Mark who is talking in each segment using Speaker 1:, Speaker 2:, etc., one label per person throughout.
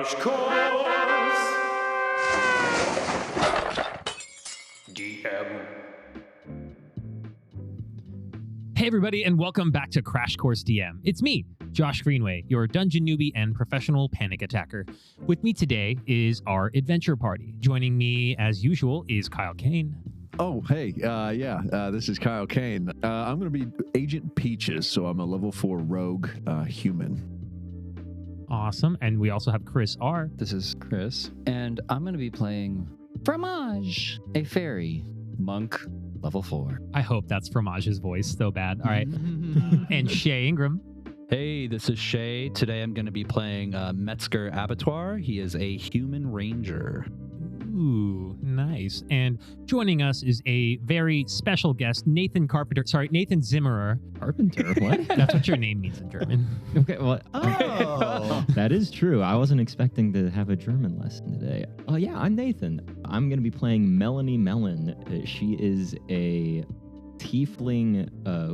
Speaker 1: Crash Course DM.
Speaker 2: Hey everybody, and welcome back to Crash Course DM. It's me, Josh Greenway, your dungeon newbie and professional panic attacker. With me today is our adventure party. Joining me, as usual, is Kyle Kane.
Speaker 3: Oh, hey, this is Kyle Kane. I'm going to be Agent Peaches, so I'm a level 4 rogue human.
Speaker 2: Awesome. And we also have Chris R.
Speaker 4: This is Chris, and I'm going to be playing Fromage, a fairy monk, level 4.
Speaker 2: I hope that's Fromage's voice so bad. All right. And Shea Ingram.
Speaker 5: Hey, this is Shea. Today I'm going to be playing Metzger Abbatoir. He is a human ranger.
Speaker 2: Ooh, nice. And joining us is a very special guest, Nathan Zimmerer.
Speaker 6: Carpenter? What?
Speaker 2: That's what your name means in German.
Speaker 6: Okay, well, that is true. I wasn't expecting to have a German lesson today. Oh, yeah, I'm Nathan. I'm going to be playing Melony Melons. She is a tiefling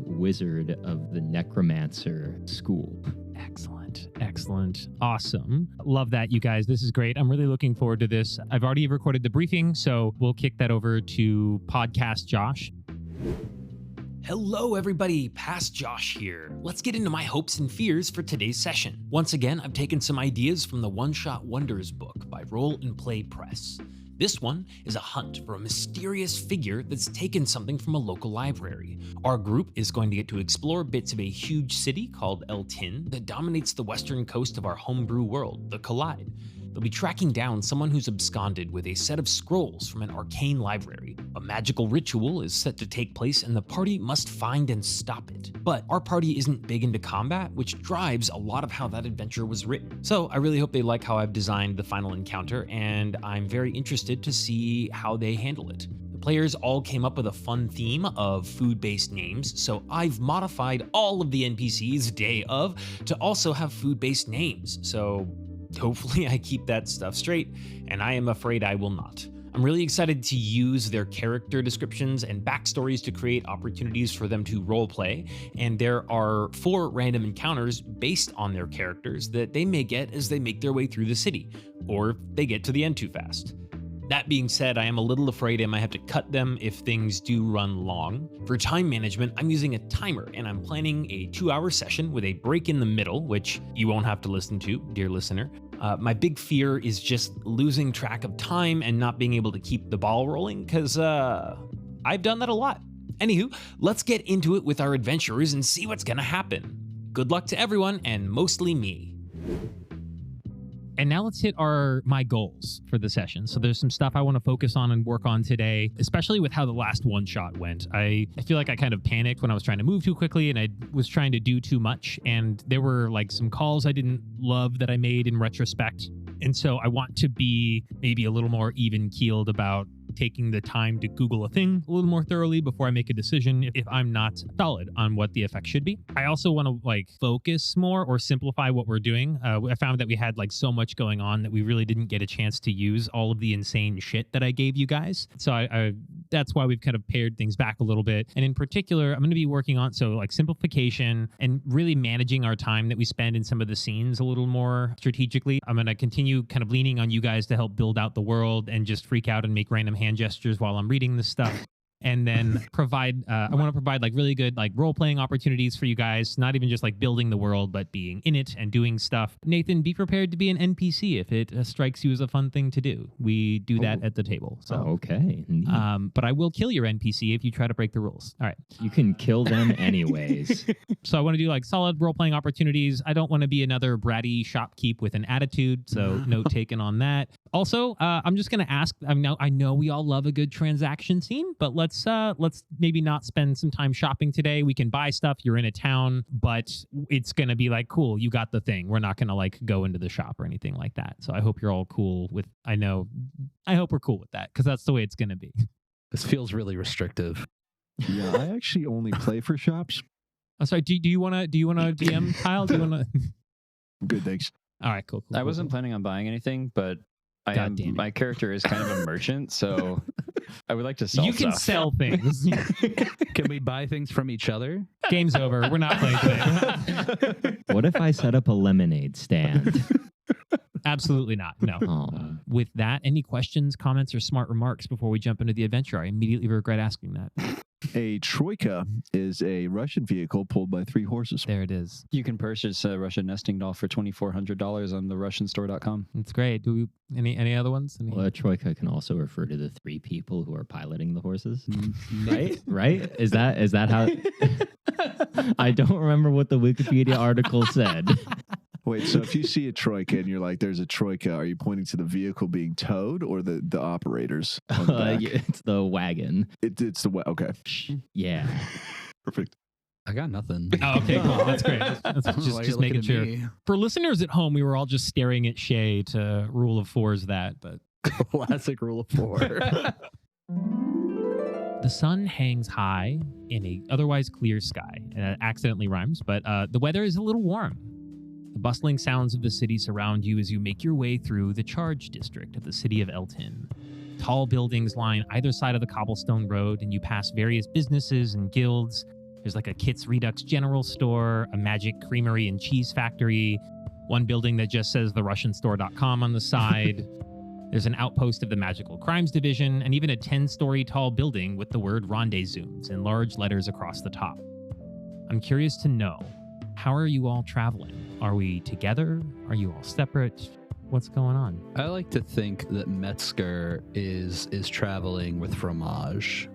Speaker 6: wizard of the necromancer school.
Speaker 2: Excellent. Awesome. Love that, you guys. This is great. I'm really looking forward to this. I've already recorded the briefing, so we'll kick that over to Podcast Josh.
Speaker 7: Hello everybody, Past Josh here. Let's get into my hopes and fears for today's session. Once again, I've taken some ideas from the One Shot Wonders book by Roll and Play Press. This one is a hunt for a mysterious figure that's taken something from a local library. Our group is going to get to explore bits of a huge city called Eltin that dominates the western coast of our homebrew world, the Collide. They'll be tracking down someone who's absconded with a set of scrolls from an arcane library. A magical ritual is set to take place and the party must find and stop it. But our party isn't big into combat, which drives a lot of how that adventure was written. So I really hope they like how I've designed the final encounter, and I'm very interested to see how they handle it. The players all came up with a fun theme of food-based names, so I've modified all of the NPCs day of to also have food-based names. So hopefully I keep that stuff straight, and I am afraid I will not. I'm really excited to use their character descriptions and backstories to create opportunities for them to roleplay, and there are 4 random encounters based on their characters that they may get as they make their way through the city, or they get to the end too fast. That being said, I am a little afraid I might have to cut them if things do run long. For time management, I'm using a timer, and I'm planning a 2-hour session with a break in the middle, which you won't have to listen to, dear listener. My big fear is just losing track of time and not being able to keep the ball rolling, because I've done that a lot. Anywho, let's get into it with our adventurers and see what's gonna happen. Good luck to everyone, and mostly me.
Speaker 2: And now let's hit my goals for the session. So there's some stuff I want to focus on and work on today, especially with how the last one shot went. I feel like I kind of panicked when I was trying to move too quickly and I was trying to do too much. And there were like some calls I didn't love that I made in retrospect. And so I want to be maybe a little more even keeled about taking the time to Google a thing a little more thoroughly before I make a decision if I'm not solid on what the effect should be. I also want to focus more or simplify what we're doing. I found that we had so much going on that we really didn't get a chance to use all of the insane shit that I gave you guys. So I that's why we've kind of pared things back a little bit. And in particular, I'm going to be working on simplification and really managing our time that we spend in some of the scenes a little more strategically. I'm going to continue kind of leaning on you guys to help build out the world and just freak out and make random hand gestures while I'm reading this stuff. And then I want to provide really good role-playing opportunities for you guys, not even just building the world, but being in it and doing stuff. Nathan, be prepared to be an NPC if it strikes you as a fun thing to do. We do that at the table. So
Speaker 6: okay.
Speaker 2: But I will kill your NPC if you try to break the rules. All right.
Speaker 6: You can kill them anyways.
Speaker 2: So I want to do solid role-playing opportunities. I don't want to be another bratty shopkeep with an attitude, so note taken on that. Also, I'm just going to ask, I know we all love a good transaction scene, but let's maybe not spend some time shopping today. We can buy stuff. You're in a town, but it's going to be cool, you got the thing. We're not going to go into the shop or anything like that. So I hope you're all cool with, I hope we're cool with that because that's the way it's going to be.
Speaker 5: This feels really restrictive.
Speaker 3: Yeah, I actually only play for shops.
Speaker 2: I'm sorry. Do you want to DM, Kyle? Do you want to?
Speaker 3: Good, thanks.
Speaker 2: All right, cool.
Speaker 4: I wasn't planning on buying anything, but my character is kind of a merchant, so I would like to sell
Speaker 2: You can
Speaker 4: stuff.
Speaker 2: sell things.
Speaker 5: Can we buy things from each other?
Speaker 2: Game's over. We're not playing today.
Speaker 6: What if I set up a lemonade stand?
Speaker 2: Absolutely not. No.
Speaker 6: Oh.
Speaker 2: With that, any questions, comments, or smart remarks before we jump into the adventure? I immediately regret asking that.
Speaker 3: A troika is a Russian vehicle pulled by 3 horses.
Speaker 2: There it is.
Speaker 4: You can purchase a Russian nesting doll for $2,400 on the RussianStore.com.
Speaker 2: It's great. Do we any other ones?
Speaker 6: Well, a troika can also refer to the 3 people who are piloting the horses, right? Right? Is that how? I don't remember what the Wikipedia article said.
Speaker 3: Wait, so if you see a troika and you're like, there's a troika, are you pointing to the vehicle being towed or the operators? On the back?
Speaker 6: Yeah, it's the wagon.
Speaker 3: It's the okay.
Speaker 6: Yeah.
Speaker 3: Perfect.
Speaker 5: I got nothing.
Speaker 2: Oh, okay, cool. That's great. That's just making sure. For listeners at home, we were all just staring at Shea to rule of 4's that, but
Speaker 5: Classic rule of 4.
Speaker 2: the sun hangs high in a otherwise clear sky. And it accidentally rhymes, but the weather is a little warm. The bustling sounds of the city surround you as you make your way through the Charge District of the city of Eltin. Tall buildings line either side of the cobblestone road, and you pass various businesses and guilds. There's like a Kit's Redux general store, a magic creamery and cheese factory, one building that just says therussianstore.com on the side. There's an outpost of the Magical Crimes Division, and even a 10-story tall building with the word Rendezvous in large letters across the top. I'm curious to know, how are you all traveling? Are we together? Are you all separate? What's going on?
Speaker 5: I like to think that Metzger is traveling with Fromage.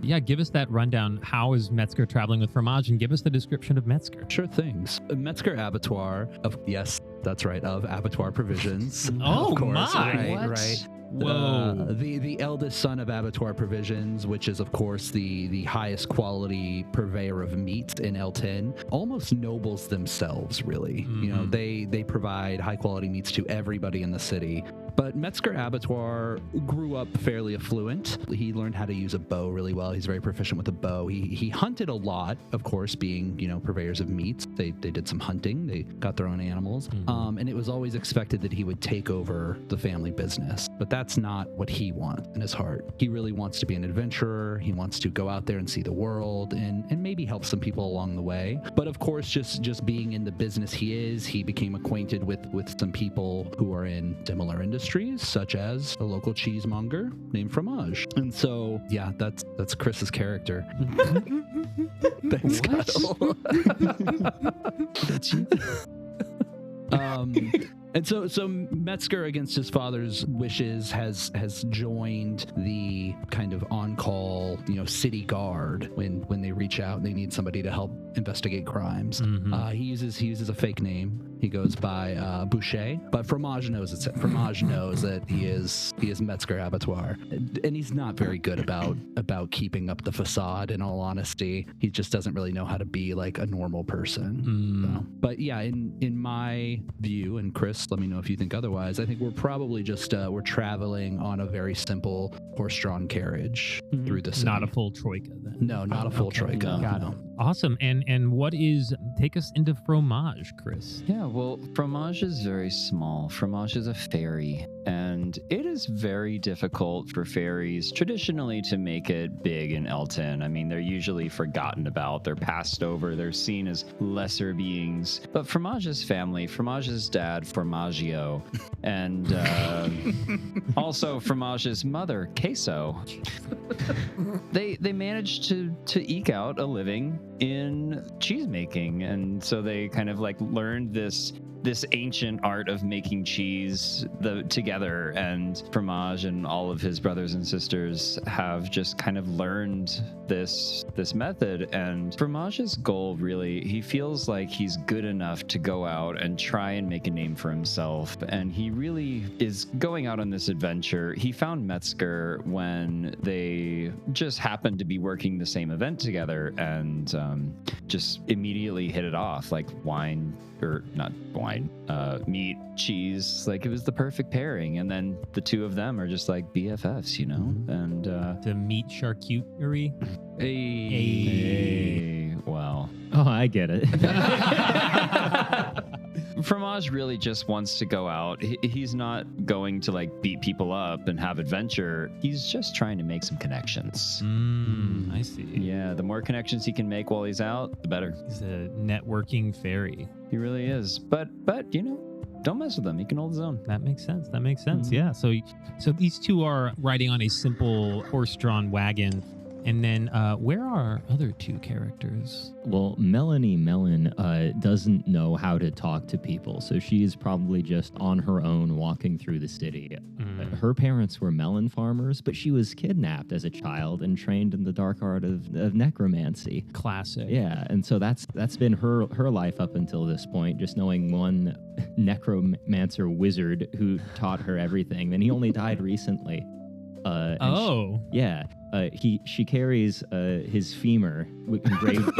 Speaker 2: Yeah, give us that rundown. How is Metzger traveling with Fromage, and give us the description of Metzger.
Speaker 5: Sure things. Metzger Abbatoir yes, that's right, of Abbatoir Provisions.
Speaker 2: Oh,
Speaker 5: of course,
Speaker 2: my.
Speaker 5: right,
Speaker 4: What?
Speaker 5: right.
Speaker 2: Whoa.
Speaker 5: The eldest son of Abbatoir Provisions, which is of course the highest quality purveyor of meat in Eltin, almost nobles themselves, really. You know, they provide high quality meats to everybody in the city. But Metzger Abbatoir grew up fairly affluent. He learned how to use a bow really well. He's very proficient with a bow. He hunted a lot, of course, being, you know, purveyors of meats. They did some hunting. They got their own animals. And it was always expected that he would take over the family business. But that's not what he wants in his heart. He really wants to be an adventurer. He wants to go out there and see the world and maybe help some people along the way. But of course, just being in the business he became acquainted with some people who are in similar industries, such as a local cheesemonger named Fromage. And so, yeah, that's Chris's character. Thanks, Kyle.
Speaker 6: That's you.
Speaker 5: And so Metzger, against his father's wishes, has joined the kind of on-call, you know, city guard when they reach out and they need somebody to help investigate crimes. He uses a fake name. He goes by Bouchet, but Fromage knows that he is Metzger Abbatoir, and he's not very good about keeping up the facade. In all honesty, he just doesn't really know how to be like a normal person. So, but yeah, in my view, and Chris, let me know if you think otherwise. I think we're probably just we're traveling on a very simple horse-drawn carriage through the city.
Speaker 2: Not a full troika, then.
Speaker 5: No, not a full troika.
Speaker 2: Got
Speaker 5: no.
Speaker 2: it. Awesome. And what is, take us into Fromage, Chris.
Speaker 4: Yeah, well, Fromage is very small. Fromage is a fairy, and it is very difficult for fairies traditionally to make it big in Eltin. I mean, they're usually forgotten about, they're passed over, they're seen as lesser beings. But Fromage's family, Fromage's dad, Formaggio, and also Fromage's mother, Queso, they managed to eke out a living in cheese making, and so they kind of like learned this ancient art of making cheese together, and Fromage and all of his brothers and sisters have just kind of learned this method. And Fromage's goal, really, he feels like he's good enough to go out and try and make a name for himself, and he really is going out on this adventure. He found Metzger when they just happened to be working the same event together, and just immediately hit it off, like meat, cheese, like it was the perfect pairing. And then the two of them are just like BFFs, you know. And
Speaker 2: The meat charcuterie.
Speaker 4: hey, well,
Speaker 6: Oh, I get it.
Speaker 4: Fromage really just wants to go out. He's not going to like beat people up and have adventure. He's just trying to make some connections.
Speaker 2: I see.
Speaker 4: Yeah, the more connections he can make while he's out, the better.
Speaker 2: He's a networking fairy.
Speaker 4: He really is. But you know, don't mess with him. He can hold his own.
Speaker 2: That makes sense. Yeah. So these two are riding on a simple horse-drawn wagon. And then where are our other two characters?
Speaker 6: Well, Melony Melon doesn't know how to talk to people, so she's probably just on her own walking through the city. Her parents were melon farmers, but she was kidnapped as a child and trained in the dark art of necromancy.
Speaker 2: Classic.
Speaker 6: Yeah, and so that's been her life up until this point, just knowing one necromancer wizard who taught her everything, and he only died recently. She carries his femur engraved.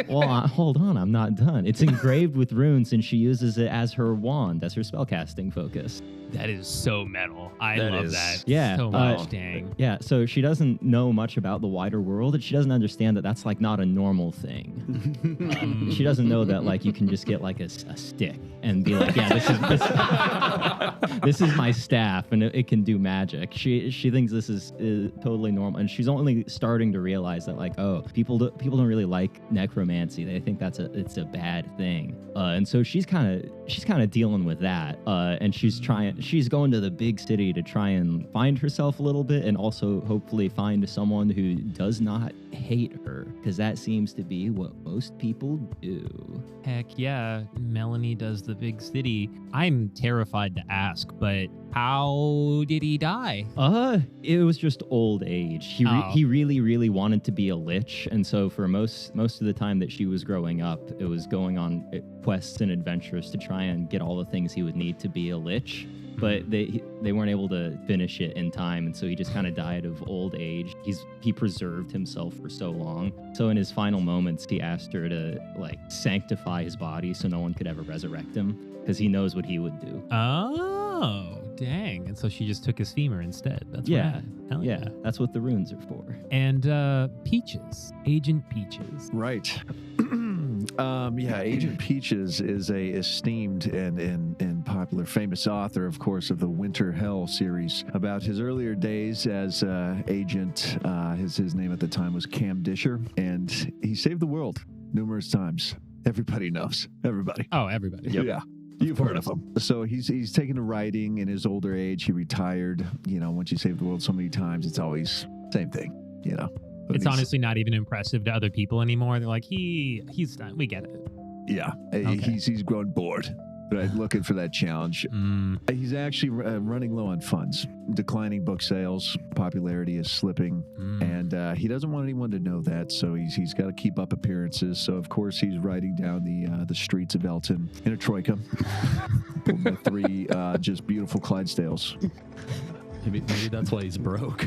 Speaker 6: Well, hold on, I'm not done. It's engraved with runes, and she uses it as her wand, as her spellcasting focus.
Speaker 2: That is so metal. I love that.
Speaker 6: Yeah,
Speaker 2: so much. Dang.
Speaker 6: Yeah, so she doesn't know much about the wider world, and she doesn't understand that that's like not a normal thing. She doesn't know that like you can just get like a stick and be like, yeah, this is my staff, and it can do magic. She thinks this is totally normal, and she's only starting to realize that like, oh, people don't really like necromancy. They think it's a bad thing, and so she's kind of dealing with that, and she's going to the big city to try and find herself a little bit, and also hopefully find someone who does not hate her, because that seems to be what most people do.
Speaker 2: Heck yeah, Melony does the big city. I'm terrified to ask, but how did he die?
Speaker 6: It was just old age. He really, really wanted to be a lich, and so for most of the time that she was growing up, it was going on quests and adventures to try and get all the things he would need to be a lich. But they weren't able to finish it in time, and so he just kind of died of old age. He preserved himself for so long. So in his final moments, he asked her to like sanctify his body so no one could ever resurrect him, because he knows what he would do.
Speaker 2: Oh, dang! And so she just took his femur instead. That's
Speaker 6: yeah,
Speaker 2: rad. Hell yeah.
Speaker 6: That's what the runes are for.
Speaker 2: And Peaches, Agent Peaches.
Speaker 3: Right. Agent Peaches is a esteemed and popular, famous author, of course, of the Winter Hell series. About his earlier days as agent, his name at the time was Cam Disher, and he saved the world numerous times. Everybody knows. Everybody.
Speaker 2: Oh, everybody.
Speaker 3: Yep. Yeah. You've heard of him. So he's taken to writing in his older age. He retired. You know, once you save the world so many times, it's always same thing, you know. But
Speaker 2: it's honestly not even impressive to other people anymore. They're like, he's done. We get it.
Speaker 3: Yeah. Okay. He's grown bored, right? Looking for that challenge. He's actually running low on funds. Declining book sales. Popularity is slipping. And he doesn't want anyone to know that, so he's got to keep up appearances. So, of course, he's riding down the streets of Eltin in a troika. Pulled by three just beautiful Clydesdales.
Speaker 5: Maybe that's why he's broke.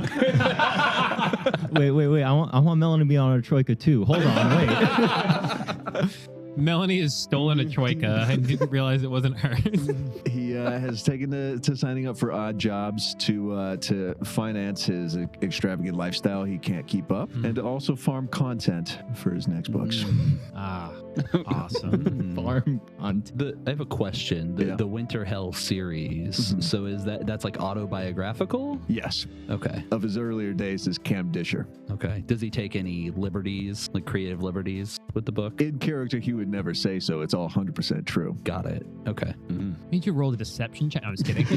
Speaker 6: Wait. I want Melon to be on a troika too. Hold on, wait.
Speaker 2: Melony has stolen a troika and didn't realize it wasn't hers.
Speaker 3: He has taken to signing up for odd jobs to finance his extravagant lifestyle he can't keep up, and to also farm content for his next books.
Speaker 2: Awesome.
Speaker 6: Farm content.
Speaker 5: I have a question. The Winter Hell series. So that's like autobiographical?
Speaker 3: Yes.
Speaker 5: Okay.
Speaker 3: Of his earlier days as Cam Disher.
Speaker 5: Okay. Does he take any liberties, like creative liberties with the book?
Speaker 3: In character, he would never say so. It's all 100% true.
Speaker 5: Got it. Okay.
Speaker 2: Made you roll a deception check. I was kidding.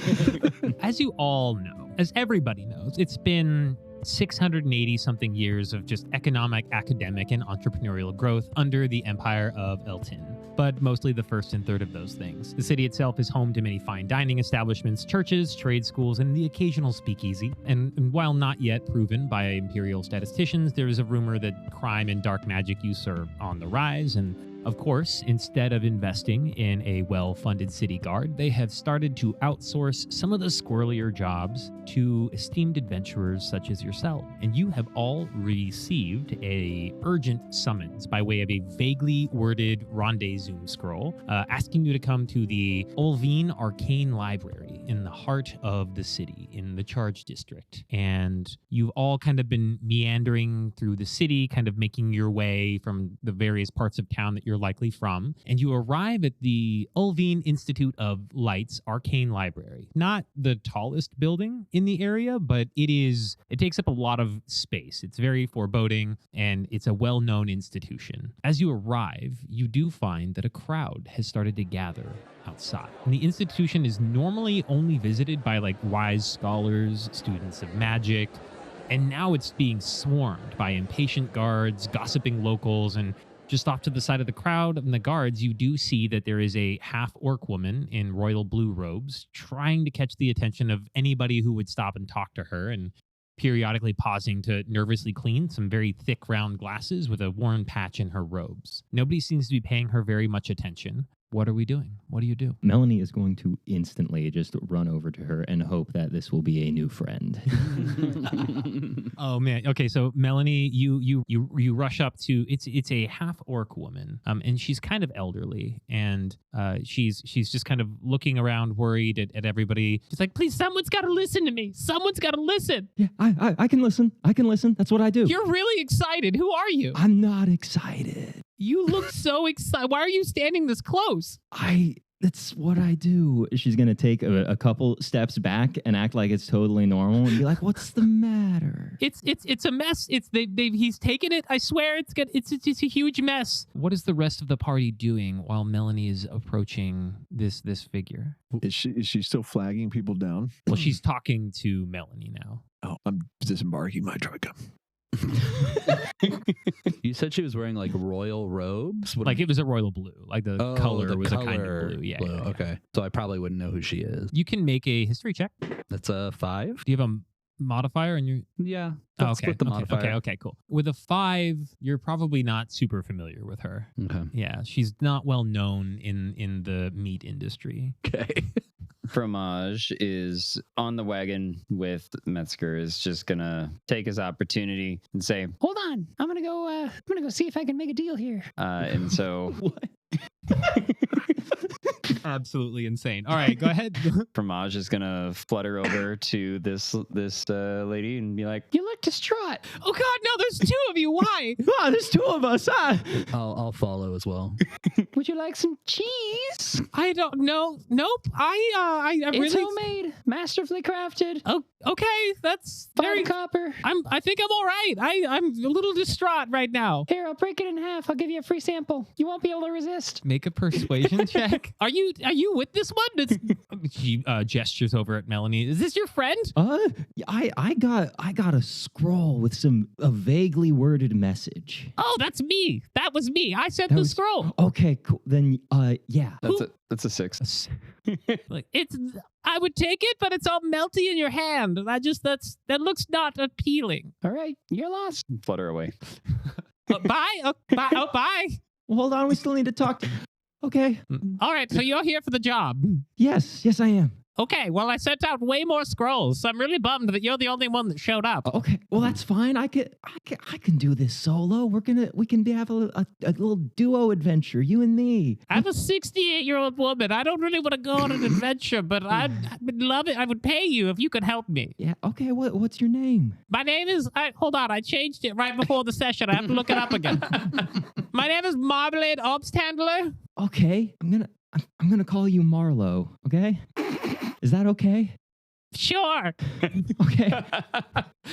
Speaker 2: As you all know, as everybody knows, it's been 680 something years of just economic, academic, and entrepreneurial growth under the empire of Eltin, but mostly the first and third of those things. The city itself is home to many fine dining establishments, churches, trade schools, and the occasional speakeasy. And while not yet proven by imperial statisticians, there is a rumor that crime and dark magic use are on the rise. And of course, instead of investing in a well-funded city guard, they have started to outsource some of the squirrelier jobs to esteemed adventurers such as yourself. And you have all received a urgent summons by way of a vaguely worded rendezvous scroll asking you to come to the Ulvine Arcane Library in the heart of the city, in the Charge District. And you've all kind of been meandering through the city, kind of making your way from the various parts of town that you're you're likely from, and you arrive at the Ulvine Institute of Light's Arcane Library. Not the tallest building in the area, but it takes up a lot of space. It's very foreboding, and it's a well-known institution. As you arrive, you do find that a crowd has started to gather outside. And the institution is normally only visited by like wise scholars, students of magic, and now it's being swarmed by impatient guards, gossiping locals, and just off to the side of the crowd and the guards, you do see that there is a half-orc woman in royal blue robes trying to catch the attention of anybody who would stop and talk to her, and periodically pausing to nervously clean some very thick round glasses with a worn patch in her robes. Nobody seems to be paying her very much attention. What are we doing? What do you do?
Speaker 6: Melony is going to instantly just run over to her and hope that this will be a new friend.
Speaker 2: Oh man. Okay, so Melony, you rush up to it's a half orc woman, and she's kind of elderly, and she's just kind of looking around, worried at everybody. She's like, "Please, someone's got to listen to me. Someone's got to listen."
Speaker 6: Yeah, I can listen. I can listen. That's what I do.
Speaker 2: You're really excited. Who are you?
Speaker 6: I'm not excited.
Speaker 2: You look so excited. Why are you standing this close?
Speaker 6: That's what I do. She's going to take a couple steps back and act like it's totally normal and be like, "What's the matter?"
Speaker 2: It's a mess. He's taken it. I swear it's a huge mess. What is the rest of the party doing while Melony is approaching this figure?
Speaker 3: Is she still flagging people down?
Speaker 2: Well, she's talking to Melony now.
Speaker 3: Oh, I'm disembarking my troika.
Speaker 5: You said she was wearing like royal robes?
Speaker 2: Like it was a royal blue. Like the color was a kind of blue. Yeah,
Speaker 5: blue.
Speaker 2: Yeah.
Speaker 5: Okay. So I probably wouldn't know who she is.
Speaker 2: You can make a history check.
Speaker 5: That's a 5.
Speaker 2: Do you have a modifier in your...
Speaker 5: Yeah.
Speaker 2: Oh, okay.
Speaker 5: Split the modifier.
Speaker 2: Okay, cool. With a 5, you're probably not super familiar with her.
Speaker 5: Okay.
Speaker 2: Yeah, she's not well known in the meat industry.
Speaker 5: Okay.
Speaker 4: Fromage is on the wagon with Metzger, is just gonna take his opportunity and say, "Hold on, I'm gonna go see if I can make a deal here." And so
Speaker 2: What? Absolutely insane. All right, go ahead.
Speaker 4: Fromage is gonna flutter over to this lady and be like, "You look distraught."
Speaker 2: Oh God, no! There's 2 of you. Why?
Speaker 6: Oh, there's 2 of us.
Speaker 5: I'll follow as well.
Speaker 4: Would you like some cheese?
Speaker 2: I don't know. Nope. I
Speaker 4: It's
Speaker 2: really.
Speaker 4: homemade, masterfully crafted.
Speaker 2: Oh, okay. That's
Speaker 4: 5
Speaker 2: very.
Speaker 4: copper.
Speaker 2: I think I'm all right. I'm a little distraught right now.
Speaker 4: Here, I'll break it in half. I'll give you a free sample. You won't be able to resist.
Speaker 2: Make a persuasion check. Are you with this one? She gestures over at Melony. Is this your friend?
Speaker 6: I got a scroll with a vaguely worded message.
Speaker 2: Oh, that's me. That was me. I sent the scroll.
Speaker 6: Okay, cool. Then yeah.
Speaker 4: That's a 6.
Speaker 2: Like I would take it, but it's all melty in your hand. And that looks not appealing.
Speaker 4: All right, you're lost. Flutter away.
Speaker 2: Bye. Bye. Oh, bye.
Speaker 6: Well, hold on. We still need to talk. Okay.
Speaker 2: All right. So you're here for the job.
Speaker 6: Yes, I am.
Speaker 2: Okay. Well, I sent out way more scrolls, so I'm really bummed that you're the only one that showed up.
Speaker 6: Okay. Well, that's fine. I can do this solo. We can have a little duo adventure, you and me.
Speaker 2: I'm a 68-year-old woman. I don't really want to go on an adventure, but I would love it. I would pay you if you could help me.
Speaker 6: Yeah. Okay. What's your name?
Speaker 2: My name is. Hold on. I changed it right before the session. I have to look it up again. My name is Marmalade Obsthandler.
Speaker 6: Okay. I'm gonna call you Marlo. Okay. Is that okay?
Speaker 2: Sure.
Speaker 6: Okay.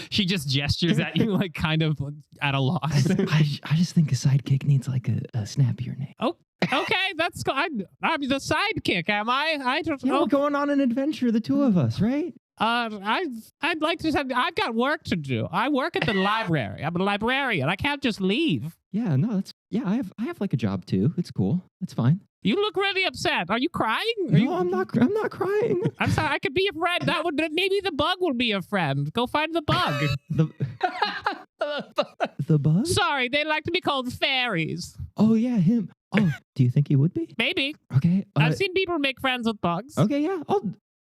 Speaker 2: She just gestures at you like kind of at a loss.
Speaker 6: I just think a sidekick needs like a snappier name.
Speaker 2: Oh, okay. That's cool. I'm the sidekick, am I? I don't
Speaker 6: Yeah,
Speaker 2: know.
Speaker 6: we're going on an adventure, the 2 of us, right?
Speaker 2: I'd like to say I've got work to do. I work at the library. I'm a librarian. I can't just leave.
Speaker 6: Yeah, no, I have like a job too. It's cool. That's fine.
Speaker 2: You look really upset. Are you crying?
Speaker 6: I'm not crying.
Speaker 2: I'm sorry. I could be a friend. Maybe the bug will be a friend. Go find the bug.
Speaker 6: The bug?
Speaker 2: Sorry, they like to be called fairies.
Speaker 6: Oh yeah, him. Oh, do you think he would be?
Speaker 2: Maybe.
Speaker 6: Okay.
Speaker 2: I've seen people make friends with bugs.
Speaker 6: Okay, yeah.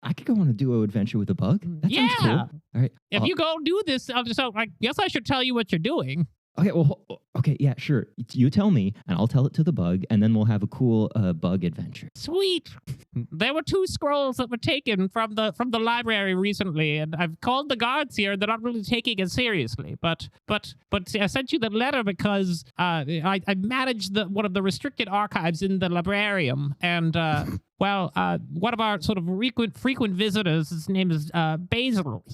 Speaker 6: I could go on a duo adventure with a bug. That sounds cool. All right.
Speaker 2: If you go do this, I guess I should tell you what you're doing.
Speaker 6: Okay, well, okay, yeah, sure. You tell me, and I'll tell it to the bug, and then we'll have a cool bug adventure.
Speaker 2: Sweet. There were 2 scrolls that were taken from the library recently, and I've called the guards here. They're not really taking it seriously. But I sent you the letter because I managed one of the restricted archives in the librarium, and one of our sort of frequent visitors, his name is Basil.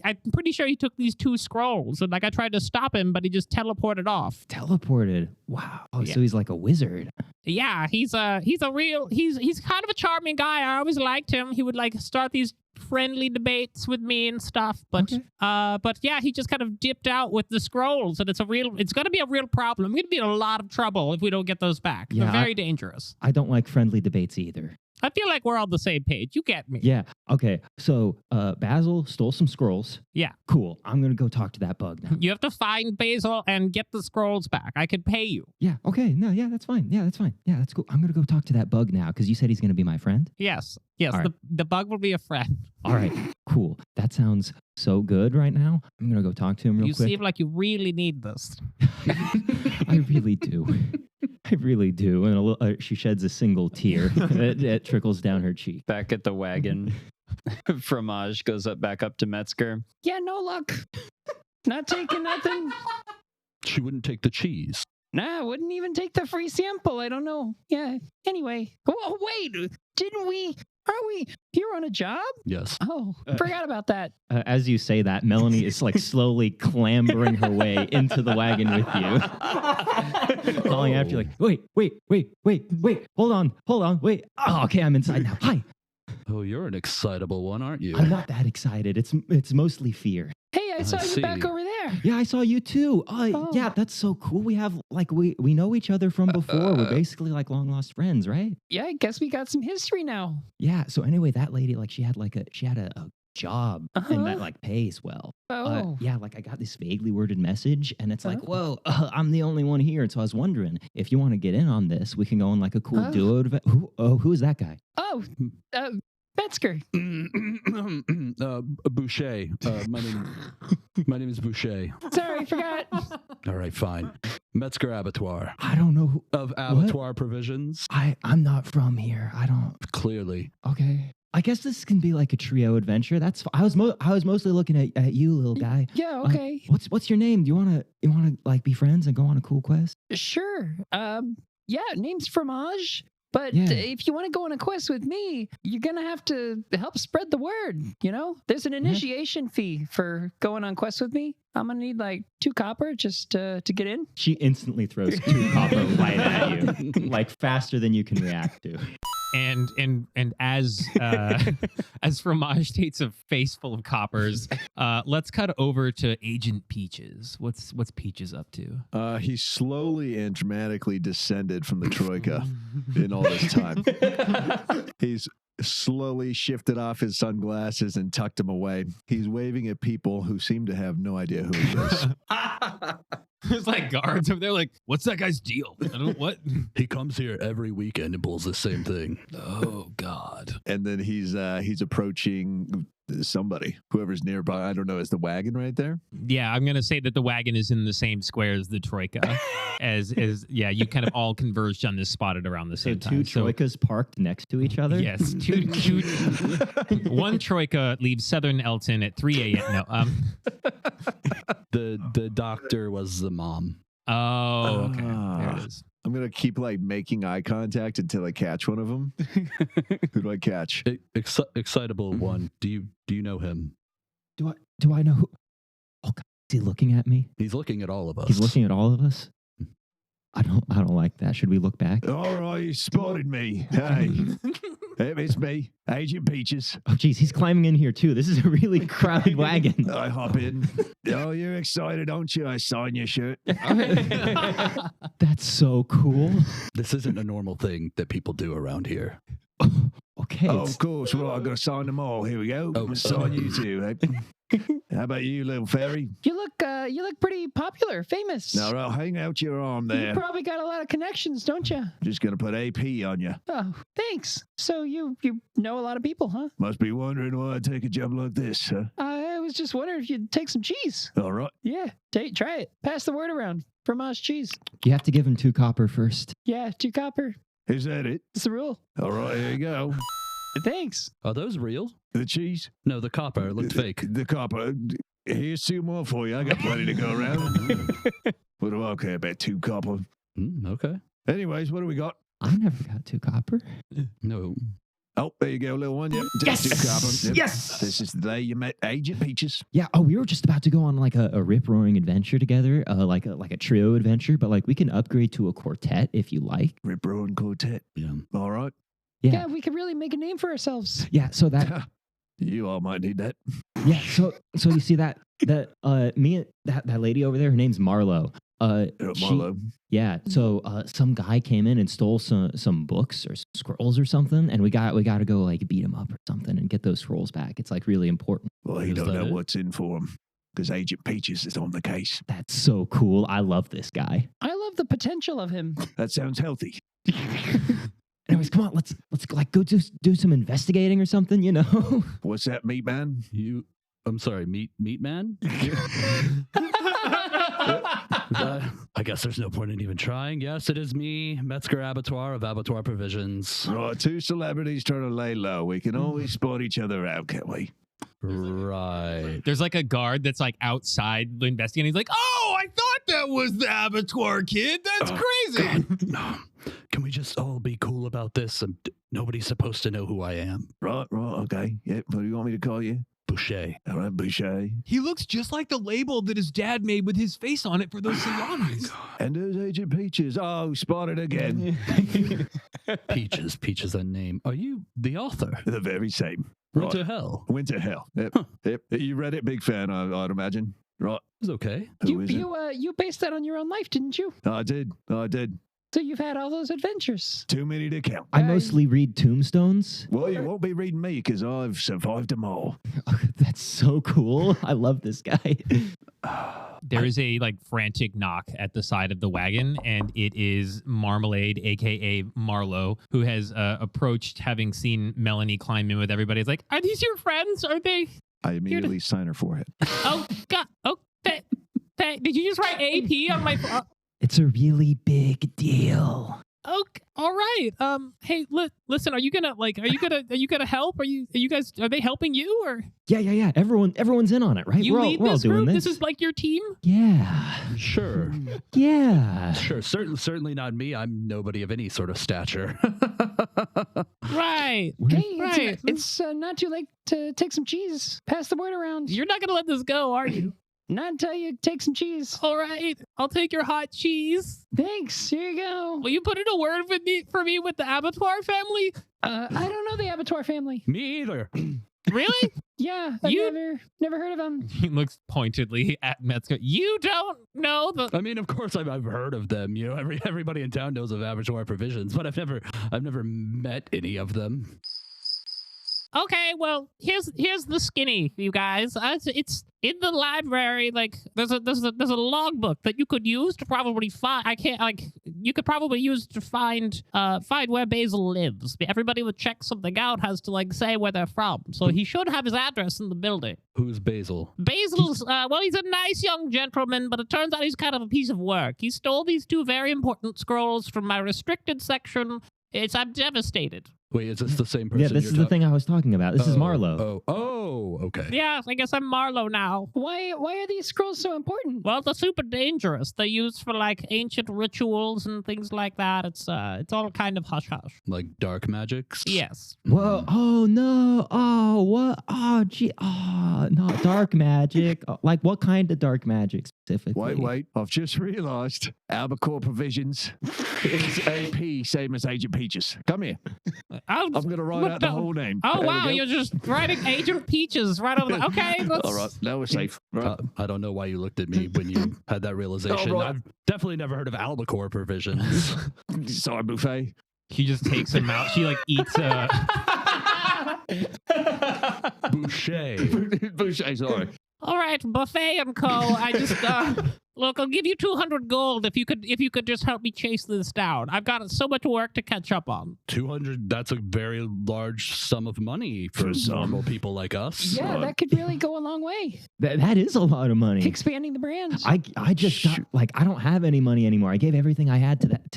Speaker 2: I'm pretty sure he took these 2 scrolls, and like I tried to stop him, but he just teleported off.
Speaker 6: Teleported. Wow. Oh,
Speaker 2: Yeah.
Speaker 6: so he's like a wizard.
Speaker 2: Yeah, he's kind of a charming guy. I always liked him. He would like start these friendly debates with me and stuff, but yeah, he just kind of dipped out with the scrolls, and it's going to be a real problem. We're going to be in a lot of trouble if we don't get those back.
Speaker 6: Yeah,
Speaker 2: They're very dangerous.
Speaker 6: I don't like friendly debates either.
Speaker 2: I feel like we're on the same page. You get me.
Speaker 6: Yeah. Okay. So Basil stole some scrolls.
Speaker 2: Yeah.
Speaker 6: Cool. I'm gonna go talk to that bug now.
Speaker 2: You have to find Basil and get the scrolls back. I could pay you.
Speaker 6: Yeah. Okay. No. Yeah. That's fine. Yeah. That's fine. Yeah. That's cool. I'm gonna go talk to that bug now because you said he's gonna be my friend.
Speaker 2: Yes.
Speaker 6: All right.
Speaker 2: The bug will be a friend.
Speaker 6: All right. Cool. That sounds so good right now. I'm gonna go talk to him real
Speaker 2: You
Speaker 6: quick.
Speaker 2: seem like you really need this.
Speaker 6: I really do. I really do. And she sheds a single tear. It trickles down her cheek.
Speaker 4: Back at the wagon, Fromage goes back up to Metzger. Yeah, no luck. Not taking nothing.
Speaker 5: She wouldn't take the cheese.
Speaker 4: Nah, wouldn't even take the free sample. I don't know. Yeah. Anyway. Oh, wait. Aren't we here on a job?
Speaker 5: Yes.
Speaker 4: Oh, forgot about that.
Speaker 6: As you say that, Melony is like slowly clambering her way into the wagon with you. Calling after you like, wait, hold on, wait. Oh, okay, I'm inside now. Hi.
Speaker 5: Oh, you're an excitable one, aren't you?
Speaker 6: I'm not that excited. It's mostly fear.
Speaker 4: Hey, I saw you back over there.
Speaker 6: Yeah, I saw you too. Yeah, that's so cool. We have we know each other from before. We're basically like long lost friends, right?
Speaker 4: Yeah, I guess we got some history now.
Speaker 6: Yeah. So anyway, that lady, like, she had a job and that like pays well.
Speaker 4: Oh.
Speaker 6: Yeah, like I got this vaguely worded message, and it's like, whoa, I'm the only one here. And so I was wondering if you want to get in on this, we can go on like a cool duo. Who is that guy?
Speaker 4: Oh, Metzger.
Speaker 5: Bouchet. My name is Bouchet.
Speaker 4: Sorry, forgot.
Speaker 5: All right, fine. Metzger Abbatoir.
Speaker 6: I don't know who.
Speaker 5: Of Abattoir Provisions.
Speaker 6: I'm not from here. I don't.
Speaker 5: Clearly.
Speaker 6: Okay. I guess this can be like a trio adventure. That's. I was mostly looking at you, little guy.
Speaker 4: Yeah. Okay.
Speaker 6: What's your name? Do you wanna like be friends and go on a cool quest?
Speaker 4: Sure. Yeah. Name's Fromage. But
Speaker 6: Yeah.
Speaker 4: if you want to go on a quest with me, you're going to have to help spread the word, you know? There's an initiation fee for going on quests with me. I'm going to need like 2 copper just to get in.
Speaker 6: She instantly throws 2 copper right at you, like faster than you can react to.
Speaker 2: And as Fromage takes a face full of coppers, let's cut over to Agent Peaches. What's Peaches up to?
Speaker 3: He's slowly and dramatically descended from the troika in all this time. He's slowly shifted off his sunglasses and tucked them away. He's waving at people who seem to have no idea who he is.
Speaker 2: There's like guards over there like, what's that guy's deal? I don't what?
Speaker 5: He comes here every weekend and pulls the same thing.
Speaker 2: Oh God.
Speaker 3: And then he's approaching somebody, whoever's nearby. I don't know. Is the wagon right there?
Speaker 2: Yeah, I'm gonna say that the wagon is in the same square as the troika. as you kind of all converged on this spot at around the same time.
Speaker 6: 2 troikas parked next to each other?
Speaker 2: Yes, one troika leaves Southern Eltin at 3 a.m. No,
Speaker 5: The doctor was the mom.
Speaker 2: Oh, okay. There it is.
Speaker 3: I'm gonna keep like making eye contact until I catch one of them. Who do I catch?
Speaker 5: Excitable one. Do you know him?
Speaker 6: Do I know who? Oh God, is he looking at me?
Speaker 5: He's looking at all of us.
Speaker 6: He's looking at all of us. I don't like that. Should we look back?
Speaker 3: All right, you spotted me. Hey, it's me, Agent Peaches.
Speaker 6: Oh, geez, he's climbing in here too. This is a really crowded wagon.
Speaker 3: I hop in. Oh, you're excited, aren't you? I sign your shirt.
Speaker 6: That's so cool.
Speaker 5: This isn't a normal thing that people do around here.
Speaker 6: Okay.
Speaker 3: Oh, of course. Well, I've got to sign them all. Here we go. I'm going to sign you too. How about you, little fairy?
Speaker 4: You look pretty popular, famous.
Speaker 3: Now, I'll hang out your arm there.
Speaker 4: You probably got a lot of connections, don't you?
Speaker 3: Just going to put AP on you.
Speaker 4: Oh, thanks. So you know a lot of people, huh?
Speaker 3: Must be wondering why I take a job like this, huh?
Speaker 4: I was just wondering if you'd take some cheese.
Speaker 3: All right.
Speaker 4: Yeah, try it. Pass the word around. Fromage cheese.
Speaker 6: You have to give him 2 copper first.
Speaker 4: Yeah, 2 copper.
Speaker 3: Is that it?
Speaker 8: It's a rule.
Speaker 3: All right, here you go.
Speaker 8: Thanks.
Speaker 5: Are those real?
Speaker 3: The cheese?
Speaker 5: No, the copper. It looked fake.
Speaker 3: The copper. Here's 2 more for you. I got plenty to go around. What do I care about 2 copper?
Speaker 5: Okay.
Speaker 3: Anyways, what do we got?
Speaker 6: I never got 2 copper.
Speaker 5: No.
Speaker 3: Oh, there you go, little one. Yep,
Speaker 2: Yes!
Speaker 3: 2 copper. Yep.
Speaker 2: Yes!
Speaker 3: This is the day you met Agent Peaches.
Speaker 6: Yeah. Oh, we were just about to go on like a rip-roaring adventure together, like a trio adventure. But like we can upgrade to a quartet if you like.
Speaker 3: Rip Roaring Quartet.
Speaker 5: Yeah.
Speaker 3: All right.
Speaker 8: Yeah, we could really make a name for ourselves.
Speaker 6: Yeah. So that.
Speaker 3: You all might need that.
Speaker 6: Yeah. So you see that me and that lady over there. Her name's Marlo.
Speaker 3: Marlo.
Speaker 6: Yeah. So some guy came in and stole some books or some scrolls or something, and we got to go like beat him up or something and get those scrolls back. It's like really important.
Speaker 3: Well, he
Speaker 5: Is
Speaker 3: don't know
Speaker 5: that it?
Speaker 3: what's in for him because Agent Peaches is on the case.
Speaker 6: That's so cool. I love this guy.
Speaker 8: I love the potential of him.
Speaker 3: That sounds healthy.
Speaker 6: Anyways, come on, let's like go do some investigating or something, you know?
Speaker 3: What's that, meat man?
Speaker 5: I'm sorry, meat man? I guess there's no point in even trying. Yes, it is me, Metzger Abbatoir of Abbatoir Provisions.
Speaker 3: Right, 2 celebrities trying to lay low. We can always spot each other out, can't we?
Speaker 5: Right.
Speaker 2: There's like a guard that's like outside investigating. He's like, oh, I thought that was the abattoir kid. That's crazy.
Speaker 5: God, no. Can we just all be cool about this? Nobody's supposed to know who I am.
Speaker 3: Right, okay. Yep, what do you want me to call you?
Speaker 5: Bouchet.
Speaker 3: All right, Bouchet.
Speaker 2: He looks just like the label that his dad made with his face on it for those salamis.
Speaker 3: And there's Agent Peaches. Oh, spotted again.
Speaker 5: Peaches. Peaches, that name. Are you the author?
Speaker 3: The very same.
Speaker 5: Went to hell.
Speaker 3: Went to hell. Yep. Yep. You read it? Big fan, I'd imagine. Right.
Speaker 5: It's okay.
Speaker 3: Who is it?
Speaker 8: You based that on your own life, didn't you?
Speaker 3: I did.
Speaker 8: So you've had all those adventures.
Speaker 3: Too many to count.
Speaker 6: I mostly read tombstones.
Speaker 3: Well, you won't be reading me because I've survived them all.
Speaker 6: That's so cool. I love this guy.
Speaker 2: There is a like frantic knock at the side of the wagon, and it is Marmalade, aka Marlo, who has approached, having seen Melony climb in with everybody. It's like, are these your friends? Are they?
Speaker 3: I immediately sign her forehead.
Speaker 2: Oh God! Oh, did you just write AP on my?
Speaker 6: It's a really big deal.
Speaker 2: Okay, all right. Hey, listen. Are you gonna help? Are they helping you or?
Speaker 6: Yeah. Everyone's in on it, right?
Speaker 2: You
Speaker 6: we're
Speaker 2: lead
Speaker 6: all
Speaker 2: this
Speaker 6: doing
Speaker 2: group.
Speaker 6: this.
Speaker 2: This is like your team.
Speaker 6: Yeah.
Speaker 5: Sure.
Speaker 6: Yeah.
Speaker 5: Sure. Certainly not me. I'm nobody of any sort of stature.
Speaker 2: Right.
Speaker 8: Hey,
Speaker 2: Right.
Speaker 8: it's not too late to take some cheese. Pass the word around.
Speaker 2: You're not gonna let this go, are you?
Speaker 8: Not until you take some cheese.
Speaker 2: All right. I'll take your hot cheese.
Speaker 8: Thanks. Here you go.
Speaker 2: Will you put in a word for me with the Abbatoir family?
Speaker 8: I don't know the Abbatoir family.
Speaker 5: Me either.
Speaker 2: Really?
Speaker 8: Yeah, I've never heard of them.
Speaker 2: He looks pointedly at Metzger. You don't know the.
Speaker 5: I mean, of course, I've heard of them. You know, everybody in town knows of Abbatoir Provisions, but I've never met any of them.
Speaker 2: Okay, well, here's the skinny, you guys. It's in the library. Like there's a logbook that you could use to probably find. You could probably use to find where Basil lives. Everybody would check something out has to like say where they're from. So he should have his address in the building.
Speaker 5: Who's Basil?
Speaker 2: Basil's well, he's a nice young gentleman, but it turns out he's kind of a piece of work. He stole these 2 very important scrolls from my restricted section. I'm devastated.
Speaker 5: Wait, is this the same person?
Speaker 6: Yeah, this is the thing I was talking about. This is Marlo.
Speaker 5: Oh, okay.
Speaker 2: Yeah, I guess I'm Marlo now.
Speaker 8: Why are these scrolls so important?
Speaker 2: Well, they're super dangerous. They're used for like ancient rituals and things like that. It's all kind of hush hush.
Speaker 5: Like dark magics?
Speaker 2: Yes.
Speaker 6: Whoa! Oh no! Oh what? Oh gee! Oh, not dark magic. Like what kind of dark magic specifically?
Speaker 3: Wait! I've just realised Abbatoir Provisions is AP, same as Agent Peaches. Come here. I'm going to write out the whole name.
Speaker 2: Oh
Speaker 3: There we
Speaker 2: wow!
Speaker 3: go.
Speaker 2: You're just writing Agent Peaches right over there. Okay, let's.
Speaker 3: All right, now we're safe. Right.
Speaker 5: I don't know why you looked at me when you had that realization.
Speaker 3: right.
Speaker 5: I've definitely never heard of Albacore Provisions.
Speaker 3: Sorry, Buffet.
Speaker 2: She just takes him out. She like eats a.
Speaker 5: Bouchet.
Speaker 3: Bouchet, sorry.
Speaker 2: All right, Buffet and Co. I just look, I'll give you 200 gold if you could just help me chase this down. I've got so much work to catch up on.
Speaker 5: 200, that's a very large sum of money for normal people like us.
Speaker 8: Yeah, that could really go a long way.
Speaker 6: That is a lot of money.
Speaker 8: Expanding the brand.
Speaker 6: I just got, like, I don't have any money anymore. I gave everything I had to that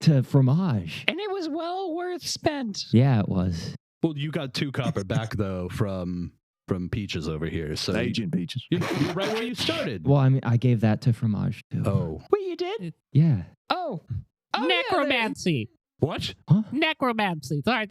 Speaker 6: to Fromage.
Speaker 8: And it was well worth spent.
Speaker 6: Yeah, it was.
Speaker 5: Well, you got 2 copper back though from Peaches over here. So
Speaker 3: Agent Peaches.
Speaker 5: you're right where you started.
Speaker 6: Well, I mean, I gave that to Fromage too.
Speaker 5: Oh.
Speaker 8: Wait, you did?
Speaker 6: Yeah.
Speaker 8: Oh.
Speaker 2: Necromancy.
Speaker 5: What?
Speaker 6: Huh?
Speaker 2: Necromancy. Sorry,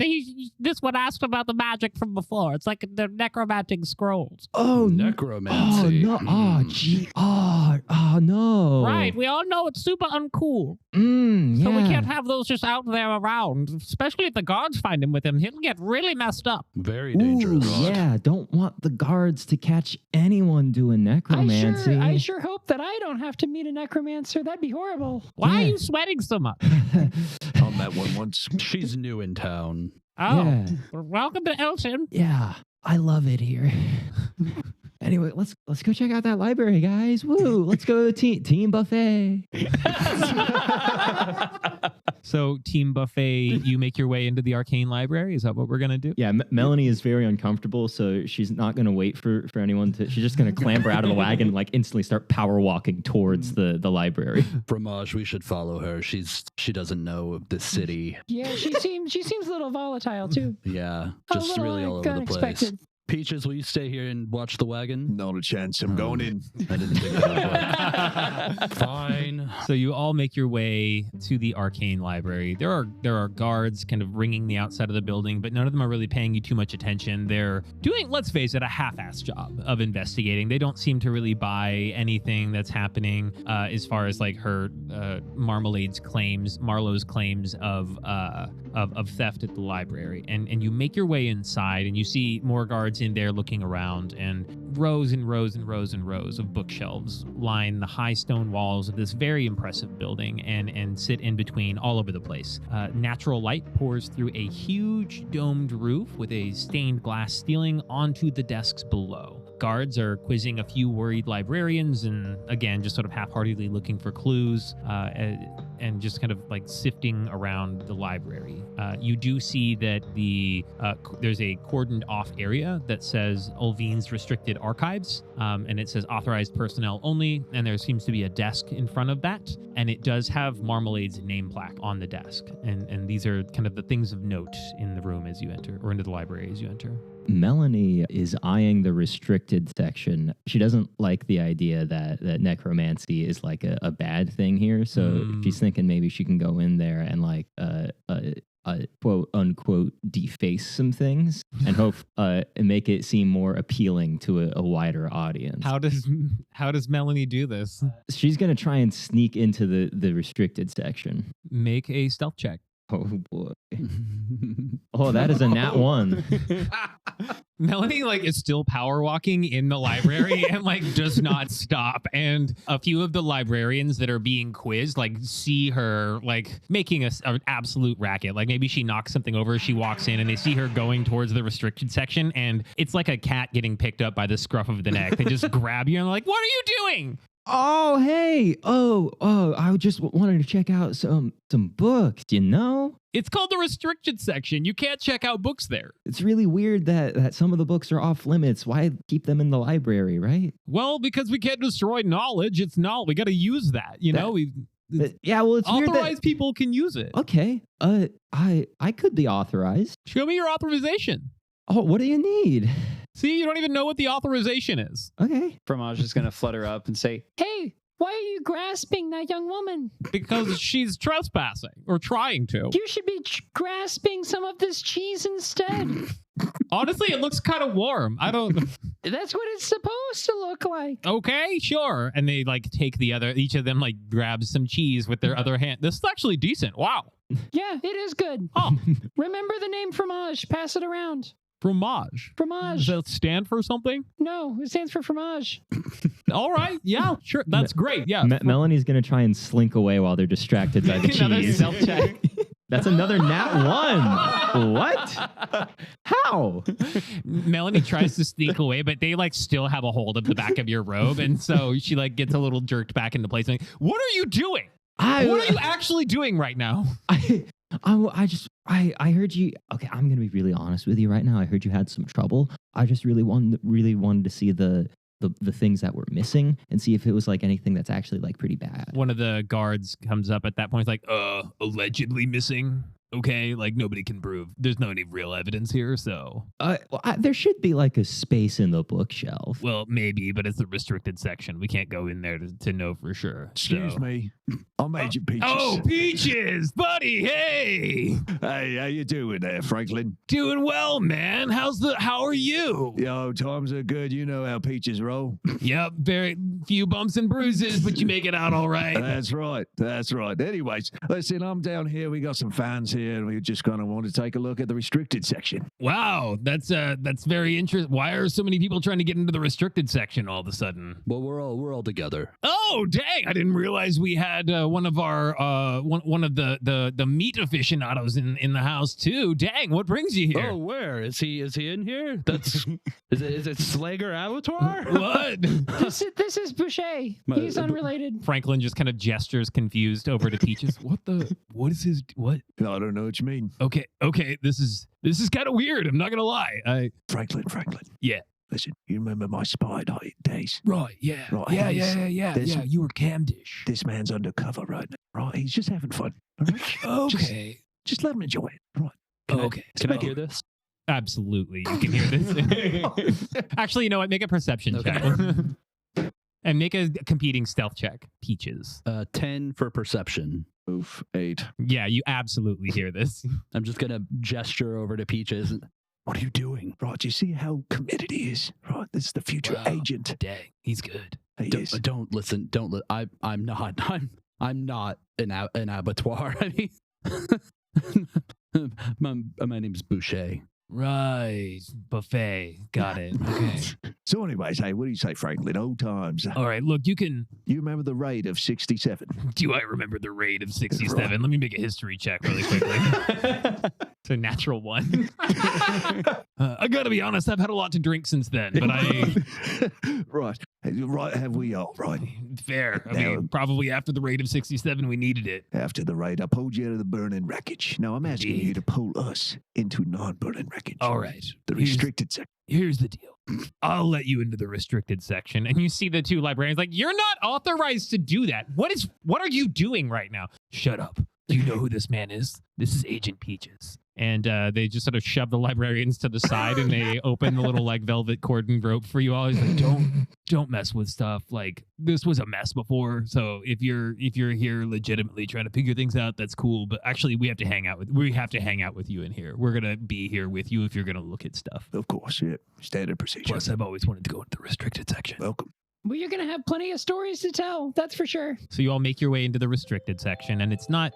Speaker 2: this one asked about the magic from before. It's like the necromantic scrolls.
Speaker 6: Oh,
Speaker 5: Necromancy.
Speaker 6: Oh, no. Oh, gee. Oh, no.
Speaker 2: Right, we all know it's super uncool.
Speaker 6: Yeah.
Speaker 2: So we can't have those just out there around, especially if the guards find him with him. He'll get really messed up.
Speaker 5: Very dangerous.
Speaker 6: Ooh, yeah, don't want the guards to catch anyone doing necromancy.
Speaker 8: I sure hope that I don't have to meet a necromancer. That'd be horrible.
Speaker 2: Why are you sweating so much?
Speaker 3: I met one once.
Speaker 5: She's new in town.
Speaker 2: Oh,
Speaker 6: Yeah.
Speaker 2: well, welcome to Eltin.
Speaker 6: Yeah, I love it here. Anyway, let's go check out that library, guys. Woo! Let's go team buffet.
Speaker 2: So, Team Buffet, you make your way into the Arcane Library. Is that what we're going to do?
Speaker 6: Yeah, Melony is very uncomfortable, so she's not going to wait for anyone to. She's just going to clamber out of the wagon and like instantly start power walking towards the library.
Speaker 5: Fromage, we should follow her. She doesn't know this city.
Speaker 8: Yeah, she seems a little volatile too.
Speaker 5: Yeah,
Speaker 8: A
Speaker 5: just
Speaker 8: little
Speaker 5: really all over the place.
Speaker 8: unexpected.
Speaker 5: Peaches, will you stay here and watch the wagon?
Speaker 3: Not a chance. I'm going in.
Speaker 5: I didn't think that would. Fine.
Speaker 2: So you all make your way to the Arcane Library. There are guards kind of ringing the outside of the building, but none of them are really paying you too much attention. They're doing, let's face it, a half-assed job of investigating. They don't seem to really buy anything that's happening as far as like her Marlowe's claims of theft at the library. And you make your way inside, and you see more guards in there looking around, and rows and rows and rows and rows of bookshelves line the high stone walls of this very impressive building and sit in between all over the place. Natural light pours through a huge domed roof with a stained glass ceiling onto the desks below. Guards are quizzing a few worried librarians and, again, just sort of half-heartedly looking for clues and just kind of like sifting around the library. You do see that there's a cordoned off area that says Ulvine's Restricted Archives, and it says authorized personnel only, and there seems to be a desk in front of that, and it does have Marmalade's name plaque on the desk, and these are kind of the things of note in the room as you enter, or into the library as you enter.
Speaker 6: Melony is eyeing the restricted section. She doesn't like the idea that necromancy is like a bad thing here. So she's thinking maybe she can go in there and like quote unquote deface some things and hope and make it seem more appealing to a wider audience.
Speaker 2: How does Melony do this?
Speaker 6: She's gonna try and sneak into the restricted section.
Speaker 2: Make a stealth check.
Speaker 6: Oh boy. Oh, that is a nat 1.
Speaker 2: Melony like is still power walking in the library and like does not stop. And a few of the librarians that are being quizzed like see her like making an absolute racket. Like maybe she knocks something over, she walks in and they see her going towards the restricted section, and it's like a cat getting picked up by the scruff of the neck. They just grab you and like, "What are you doing?"
Speaker 6: Oh, hey. Oh, I just wanted to check out some books, you know?
Speaker 2: It's called the restricted section. You can't check out books there.
Speaker 6: It's really weird that some of the books are off limits. Why keep them in the library, right?
Speaker 2: Well, because we can't destroy knowledge. It's knowledge. We got to use that, you know?
Speaker 6: Yeah, well, it's weird
Speaker 2: authorized people can use it.
Speaker 6: Okay. I could be authorized.
Speaker 2: Show me your authorization.
Speaker 6: Oh, what do you need?
Speaker 2: See, you don't even know what the authorization is.
Speaker 6: Okay.
Speaker 4: Fromage is going to flutter up and say,
Speaker 8: Hey, why are you grasping that young woman?
Speaker 2: Because she's trespassing or trying to.
Speaker 8: You should be grasping some of this cheese instead.
Speaker 2: Honestly, it looks kind of warm. I don't...
Speaker 8: That's what it's supposed to look like.
Speaker 2: Okay, sure. And they like take each of them like grabs some cheese with their other hand. This is actually decent. Wow.
Speaker 8: Yeah, it is good.
Speaker 2: Oh.
Speaker 8: Remember the name Fromage. Pass it around.
Speaker 2: Fromage.
Speaker 8: Fromage.
Speaker 2: Does that stand for something?
Speaker 8: No, it stands for fromage.
Speaker 2: All right. Yeah, sure. That's great. Yeah.
Speaker 6: Melony's going to try and slink away while they're distracted by the
Speaker 2: Another
Speaker 6: cheese.
Speaker 2: stealth check.
Speaker 6: That's another nat 1. What? How?
Speaker 2: Melony tries to sneak away, but they like still have a hold of the back of your robe, and so she like gets a little jerked back into place. Like, what are you doing? What are you actually doing right now?
Speaker 6: I heard you. Okay, I'm gonna be really honest with you right now. I heard you had some trouble. I just really wanted to see the things that were missing and see if it was like anything that's actually like pretty bad.
Speaker 2: One of the guards comes up at that point. He's like, allegedly missing. Okay, like nobody can prove. There's no any real evidence here, so.
Speaker 6: There should be like a space in the bookshelf.
Speaker 2: Well, maybe, but it's a restricted section. We can't go in there to know for sure.
Speaker 3: Excuse me. I'm Agent Peaches.
Speaker 2: Oh, Peaches, buddy, hey.
Speaker 3: Hey, how you doing there, Franklin?
Speaker 2: Doing well, man. How are you?
Speaker 3: Yo, times are good. You know how Peaches roll.
Speaker 2: Yep, very few bumps and bruises, but you make it out all right.
Speaker 3: That's right. That's right. Anyways, listen, I'm down here. We got some fans here, and we just kind of want to take a look at the restricted section.
Speaker 2: Wow, that's very interesting. Why are so many people trying to get into the restricted section all of a sudden?
Speaker 5: Well, we're all together.
Speaker 2: Oh, dang! I didn't realize we had one of our one of the meat aficionados in the house too. Dang, what brings you here?
Speaker 5: Oh, where is he? Is he in here? That's is it Slager Abbatoir?
Speaker 2: What?
Speaker 8: This is Bouchet. He's unrelated.
Speaker 2: Franklin just kind of gestures confused over to Peaches. What is his what?
Speaker 3: I don't know what you mean.
Speaker 2: Okay, this is kind of weird. I'm not gonna lie.
Speaker 3: Franklin.
Speaker 2: Yeah.
Speaker 3: Listen, you remember my spy night days?
Speaker 2: Right, yeah.
Speaker 3: Right,
Speaker 2: Yeah, you were Camdish.
Speaker 3: This man's undercover right now, right? He's just having fun. All right?
Speaker 2: Okay.
Speaker 3: Just let him enjoy it, right?
Speaker 5: Can I hear this?
Speaker 2: Absolutely, you can hear this. Actually, you know what? Make a perception check. And make a competing stealth check, Peaches.
Speaker 5: 10 for perception.
Speaker 3: Oof, 8.
Speaker 2: Yeah, you absolutely hear this.
Speaker 5: I'm just going to gesture over to Peaches.
Speaker 3: What are you doing? Right, do you see how committed he is? Right, this is the future agent.
Speaker 2: Dang, he's good.
Speaker 5: Don't listen. I'm not an abattoir. I mean, my name's Bouchet.
Speaker 2: Right, buffet. Got it. Okay.
Speaker 3: So anyways, hey, what do you say, Franklin? Old times.
Speaker 2: All right, look, you
Speaker 3: remember the raid of 67?
Speaker 2: Do I remember the raid of 67? Right. Let me make a history check really quickly. It's a natural 1. I gotta be honest, I've had a lot to drink since then, but
Speaker 3: Right, have we all, right?
Speaker 2: Fair. I mean, probably after the raid of 67, we needed it.
Speaker 3: After the raid, I pulled you out of the burning wreckage. Now I'm asking you to pull us into non-burning wreckage.
Speaker 2: All right.
Speaker 3: The restricted section.
Speaker 2: Here's the deal. I'll let you into the restricted section. And you see the 2 librarians like, you're not authorized to do that. What are you doing right now? Shut up. Do you know who this man is? This is Agent Peaches. And they just sort of shove the librarians to the side and they open the little like velvet cordon rope for you all. He's like, don't mess with stuff. Like this was a mess before. So if you're here legitimately trying to figure things out, that's cool. But actually we have to hang out with you in here. We're gonna be here with you if you're gonna look at stuff.
Speaker 3: Of course, yeah. Standard procedure.
Speaker 2: Plus, I've always wanted to go into the restricted section.
Speaker 3: Welcome.
Speaker 8: Well, you're gonna have plenty of stories to tell. That's for sure.
Speaker 2: So you all make your way into the restricted section, and it's not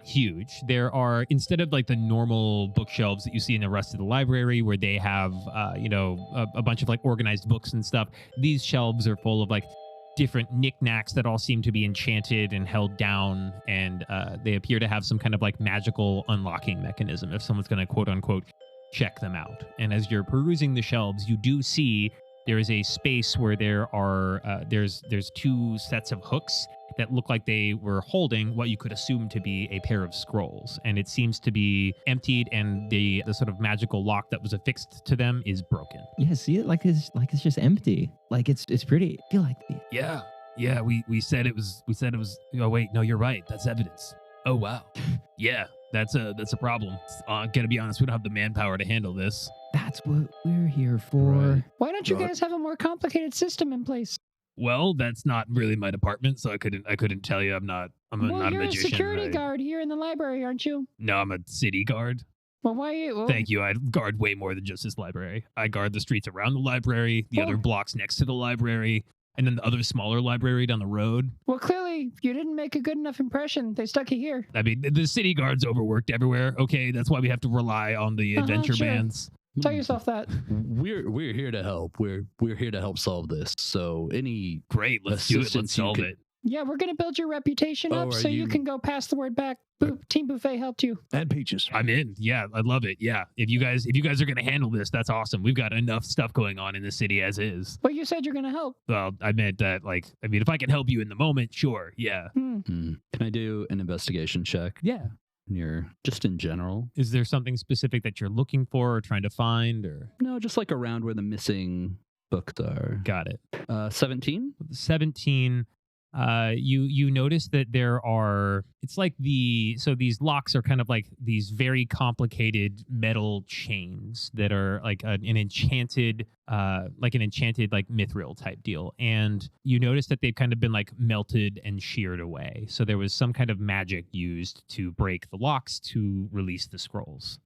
Speaker 2: huge. There are, instead of like the normal bookshelves that you see in the rest of the library where they have, a bunch of like organized books and stuff, these shelves are full of like different knickknacks that all seem to be enchanted and held down. And they appear to have some kind of like magical unlocking mechanism if someone's going to quote unquote check them out. And as you're perusing the shelves, you do see there is a space where there are, there's 2 sets of hooks that look like they were holding what you could assume to be a pair of scrolls. And it seems to be emptied and the sort of magical lock that was affixed to them is broken.
Speaker 6: Yeah, see it like it's just empty. Like it's pretty. I feel like
Speaker 2: Yeah, we said it was oh wait, no, you're right. That's evidence. Oh wow. Yeah, that's a problem. Gotta be honest, we don't have the manpower to handle this.
Speaker 6: That's what we're here for.
Speaker 2: Right.
Speaker 8: Why don't you guys have a more complicated system in place?
Speaker 2: Well, that's not really my department, so I couldn't tell you. I'm not a magician.
Speaker 8: Well, you're a security guard here in the library, aren't you?
Speaker 2: No, I'm a city guard.
Speaker 8: Well, why are you? Well,
Speaker 2: Thank you. I guard way more than just this library. I guard the streets around the library, the other blocks next to the library, and then the other smaller library down the road.
Speaker 8: Well, clearly you didn't make a good enough impression. They stuck you here.
Speaker 2: I mean, the city guard's overworked everywhere. Okay, that's why we have to rely on the adventure bands.
Speaker 8: Tell yourself that.
Speaker 5: We're here to help. We're here to help solve this. So any
Speaker 2: great, let's do it. Let's solve it.
Speaker 8: Yeah, we're going to build your reputation up so you can go pass the word back. Team Buffet helped you.
Speaker 3: And peaches.
Speaker 2: I'm in. Yeah, I love it. Yeah. If you guys are going to handle this, that's awesome. We've got enough stuff going on in the city as is.
Speaker 8: Well, you said you're going to help.
Speaker 2: Well, I meant that, if I can help you in the moment, sure. Yeah.
Speaker 5: Can I do an investigation check?
Speaker 2: Yeah.
Speaker 5: Just in general.
Speaker 2: Is there something specific that you're looking for or trying to find, or?
Speaker 5: No, just like around where the missing books are.
Speaker 2: Got it.
Speaker 5: 17?
Speaker 2: 17. You notice that there are, it's like these locks are kind of like these very complicated metal chains that are like an enchanted mithril type deal. And you notice that they've kind of been like melted and sheared away. So there was some kind of magic used to break the locks to release the scrolls.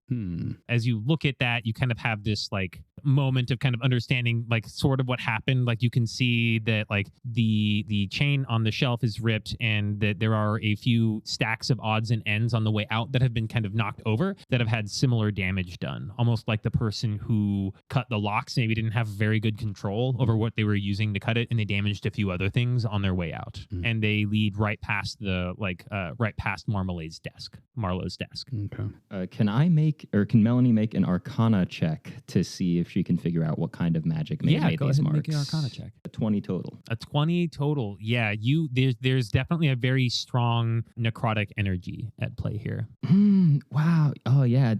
Speaker 2: As you look at that, you kind of have this like moment of kind of understanding like sort of what happened. Like you can see that like the chain on the shelf is ripped and that there are a few stacks of odds and ends on the way out that have been kind of knocked over that have had similar damage done. Almost like the person who cut the locks maybe didn't have very good control over what they were using to cut it, and they damaged a few other things on their way out. And they lead right past right past Marlowe's desk.
Speaker 5: Okay.
Speaker 6: Can Melony make an Arcana check to see if she can figure out what kind of magic made
Speaker 2: go
Speaker 6: these
Speaker 2: ahead
Speaker 6: marks?
Speaker 2: and make an Arcana check.
Speaker 6: A 20 total.
Speaker 2: A 20 total. Yeah, there's definitely a very strong necrotic energy at play here.
Speaker 6: Wow. Oh yeah.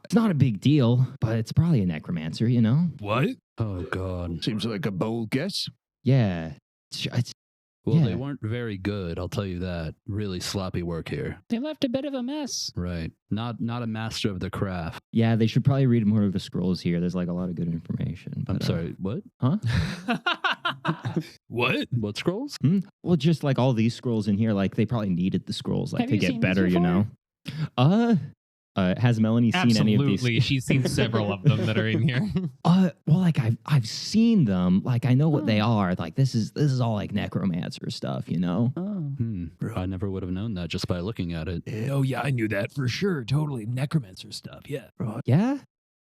Speaker 6: It's not a big deal, but it's probably a necromancer, you know?
Speaker 2: What?
Speaker 5: Oh God.
Speaker 3: Seems like a bold guess.
Speaker 6: Yeah.
Speaker 5: They weren't very good, I'll tell you that. Really sloppy work here.
Speaker 8: They left a bit of a mess.
Speaker 5: Right. Not a master of the craft.
Speaker 6: Yeah, they should probably read more of the scrolls here. There's like a lot of good information.
Speaker 5: I'm sorry, what?
Speaker 6: Huh?
Speaker 2: What?
Speaker 5: What scrolls?
Speaker 6: Well, just like all these scrolls in here, like they probably needed the scrolls like
Speaker 8: Have
Speaker 6: to
Speaker 8: you
Speaker 6: get
Speaker 8: seen
Speaker 6: better,
Speaker 8: these
Speaker 6: you know? Has Melony seen any of these?
Speaker 2: Absolutely. She's seen several of them that are in here.
Speaker 6: Well, like I've seen them. Like I know what they are. Like this is all like necromancer stuff, you know?
Speaker 5: I never would have known that just by looking at it.
Speaker 2: Oh yeah, I knew that for sure. Totally necromancer stuff. Yeah.
Speaker 6: Yeah?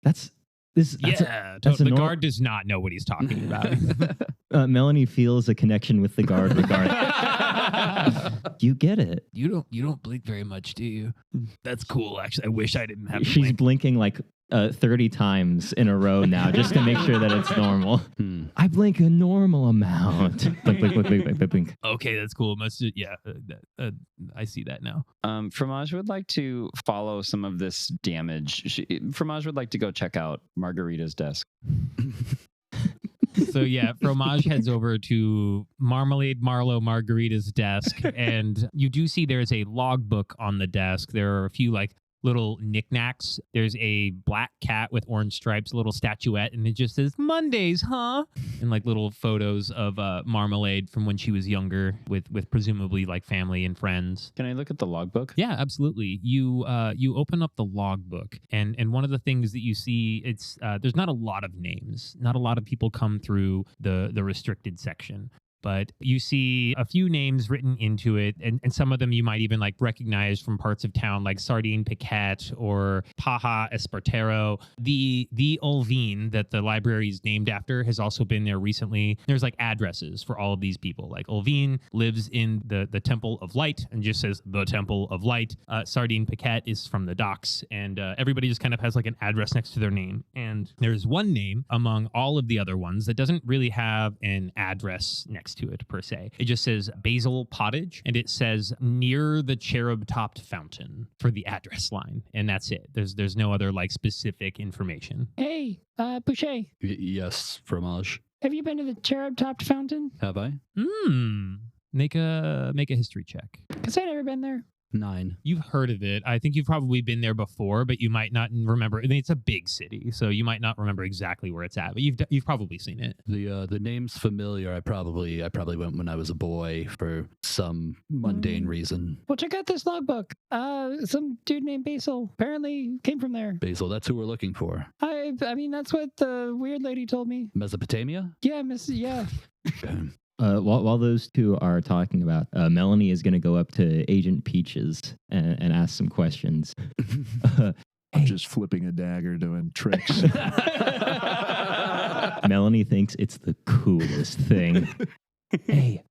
Speaker 6: That's
Speaker 2: the guard does not know what he's talking about.
Speaker 6: Melony feels a connection with the guard regard. You get it.
Speaker 2: You don't blink very much, do you? That's cool. Actually, I wish I didn't have to
Speaker 6: She's
Speaker 2: blink.
Speaker 6: blinking like 30 times in a row now just to make sure that it's normal. I blink a normal amount. Blink, blink, blink, blink, blink, blink.
Speaker 2: Okay, that's cool. I see that now.
Speaker 4: Fromage would like to follow some of this damage. Fromage would like to go check out Margarita's desk.
Speaker 2: So yeah, Fromage heads over to Margarita's desk, and you do see there's a logbook on the desk. There are a few like little knickknacks. There's a black cat with orange stripes, a little statuette, and it just says Mondays, huh? And like little photos of Marmalade from when she was younger with presumably like family and friends.
Speaker 4: Can I look at the logbook?
Speaker 2: Yeah, absolutely. You open up the logbook, and one of the things that you see, it's there's not a lot of names. Not a lot of people come through the restricted section. But you see a few names written into it, and some of them you might even like recognize from parts of town, like Sardine Piquette or Paja Espartero. The Ulvine that the library is named after has also been there recently. There's like addresses for all of these people. Like Ulvine lives in the Temple of Light and just says the Temple of Light. Sardine Piquette is from the docks, and everybody just kind of has like an address next to their name. And there's one name among all of the other ones that doesn't really have an address next to it per se. It just says Basil Pottage, and it says near the cherub-topped fountain for the address line, and that's it. There's no other like specific information.
Speaker 8: Hey, Bouchet,
Speaker 5: Yes, Fromage.
Speaker 8: have you been to the cherub-topped fountain?
Speaker 5: Have I?
Speaker 2: Make a history check.
Speaker 8: Because I've never been there.
Speaker 5: 9.
Speaker 2: You've heard of it. I think you've probably been there before, but you might not remember. I mean, it's a big city, so you might not remember exactly where it's at, but you've probably seen it.
Speaker 5: The name's familiar. I probably went when I was a boy for some mundane reason.
Speaker 8: Well, check out this logbook. Some dude named Basil apparently came from there.
Speaker 5: Basil, that's who we're looking for.
Speaker 8: I mean, that's what the weird lady told me.
Speaker 5: Mesopotamia?
Speaker 8: Yeah, Yeah.
Speaker 6: While those two are talking about, Melony is going to go up to Agent Peaches and ask some questions.
Speaker 3: I'm just flipping a dagger doing tricks.
Speaker 6: Melony thinks it's the coolest thing. Hey,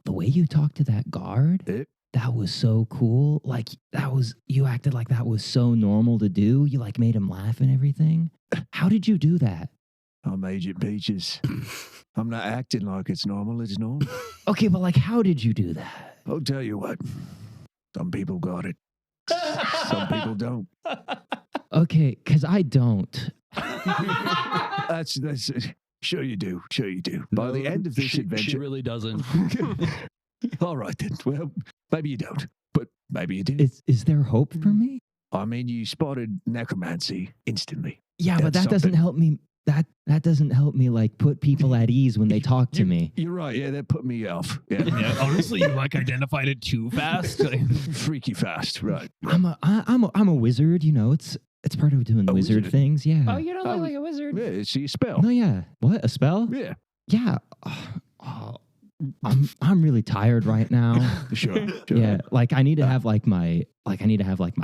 Speaker 6: the way you talked to that guard, that was so cool. Like you acted like that was so normal to do. You like made him laugh and everything. How did you do that?
Speaker 3: I'm Agent Peaches. I'm not acting like it's normal. It's normal.
Speaker 6: Okay, but like, how did you do that?
Speaker 3: I'll tell you what. Some people got it. Some people don't.
Speaker 6: Okay, because I don't.
Speaker 3: That's sure you do. Sure you do. By the end of this adventure,
Speaker 5: she really doesn't.
Speaker 3: All right then. Well, maybe you don't, but maybe you do.
Speaker 6: Is there hope for me?
Speaker 3: I mean, you spotted necromancy instantly.
Speaker 6: Yeah, but that doesn't help me. That doesn't help me like put people at ease when they talk to me.
Speaker 3: You're right. Yeah, that put me off. Yeah,
Speaker 2: Honestly, you like identified it too fast.
Speaker 3: freaky fast. Right.
Speaker 6: I'm a wizard. You know, it's part of doing wizard things. Yeah.
Speaker 8: Oh, you don't look like a wizard.
Speaker 3: Yeah, it's your spell.
Speaker 6: No, yeah. What? A spell?
Speaker 3: Yeah.
Speaker 6: Yeah. I'm really tired right now.
Speaker 3: Sure.
Speaker 6: Yeah, like I need to have like my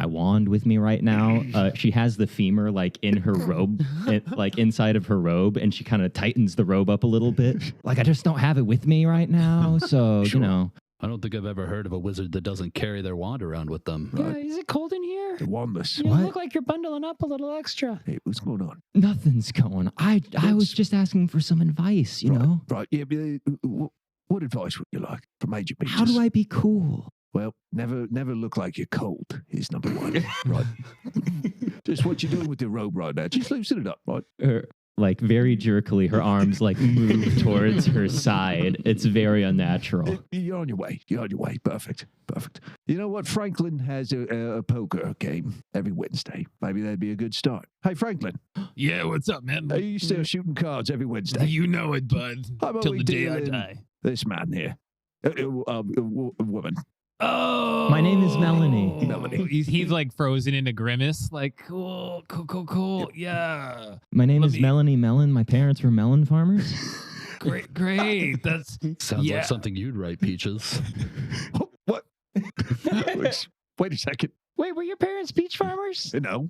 Speaker 6: wand with me right now. She has the femur like in her robe, like inside of her robe, and she kind of tightens the robe up a little bit. Like I just don't have it with me right now, so
Speaker 3: Sure.
Speaker 6: you know.
Speaker 5: I don't think I've ever heard of a wizard that doesn't carry their wand around with them.
Speaker 8: Yeah, is it cold in here?
Speaker 3: Wandless.
Speaker 8: You
Speaker 6: What?
Speaker 8: look like you're bundling up a little extra.
Speaker 3: Hey, what's going on?
Speaker 6: Nothing's going. I was just asking for some advice, you know.
Speaker 3: Right. Yeah. What advice would you like from Agent Peaches?
Speaker 6: How do I be cool?
Speaker 3: Well, never look like you're cold is number one. Right. Just what you're doing with your robe right now. Just loosen it up, right?
Speaker 6: Like very jerkily, her arms like move towards her side. It's very unnatural.
Speaker 3: You're on your way. You're on your way. Perfect. You know what? Franklin has a poker game every Wednesday. Maybe that'd be a good start. Hey, Franklin.
Speaker 2: Yeah, what's up, man?
Speaker 3: Are you still shooting cards every Wednesday?
Speaker 2: You know it, bud.
Speaker 3: How about
Speaker 2: Till
Speaker 3: we
Speaker 2: the day I
Speaker 3: deal in
Speaker 2: die.
Speaker 3: This man here. A woman.
Speaker 2: Oh,
Speaker 6: My name is Melony.
Speaker 3: Melony.
Speaker 2: He's like frozen in a grimace. Like, cool. Yeah.
Speaker 6: My name
Speaker 2: Let
Speaker 6: is
Speaker 2: me-
Speaker 6: Melony Melon. My parents were melon farmers.
Speaker 2: Great. That's
Speaker 5: Sounds
Speaker 2: yeah.
Speaker 5: like something you'd write, Peaches.
Speaker 3: What? Wait a second.
Speaker 8: Wait, were your parents beach farmers?
Speaker 3: No.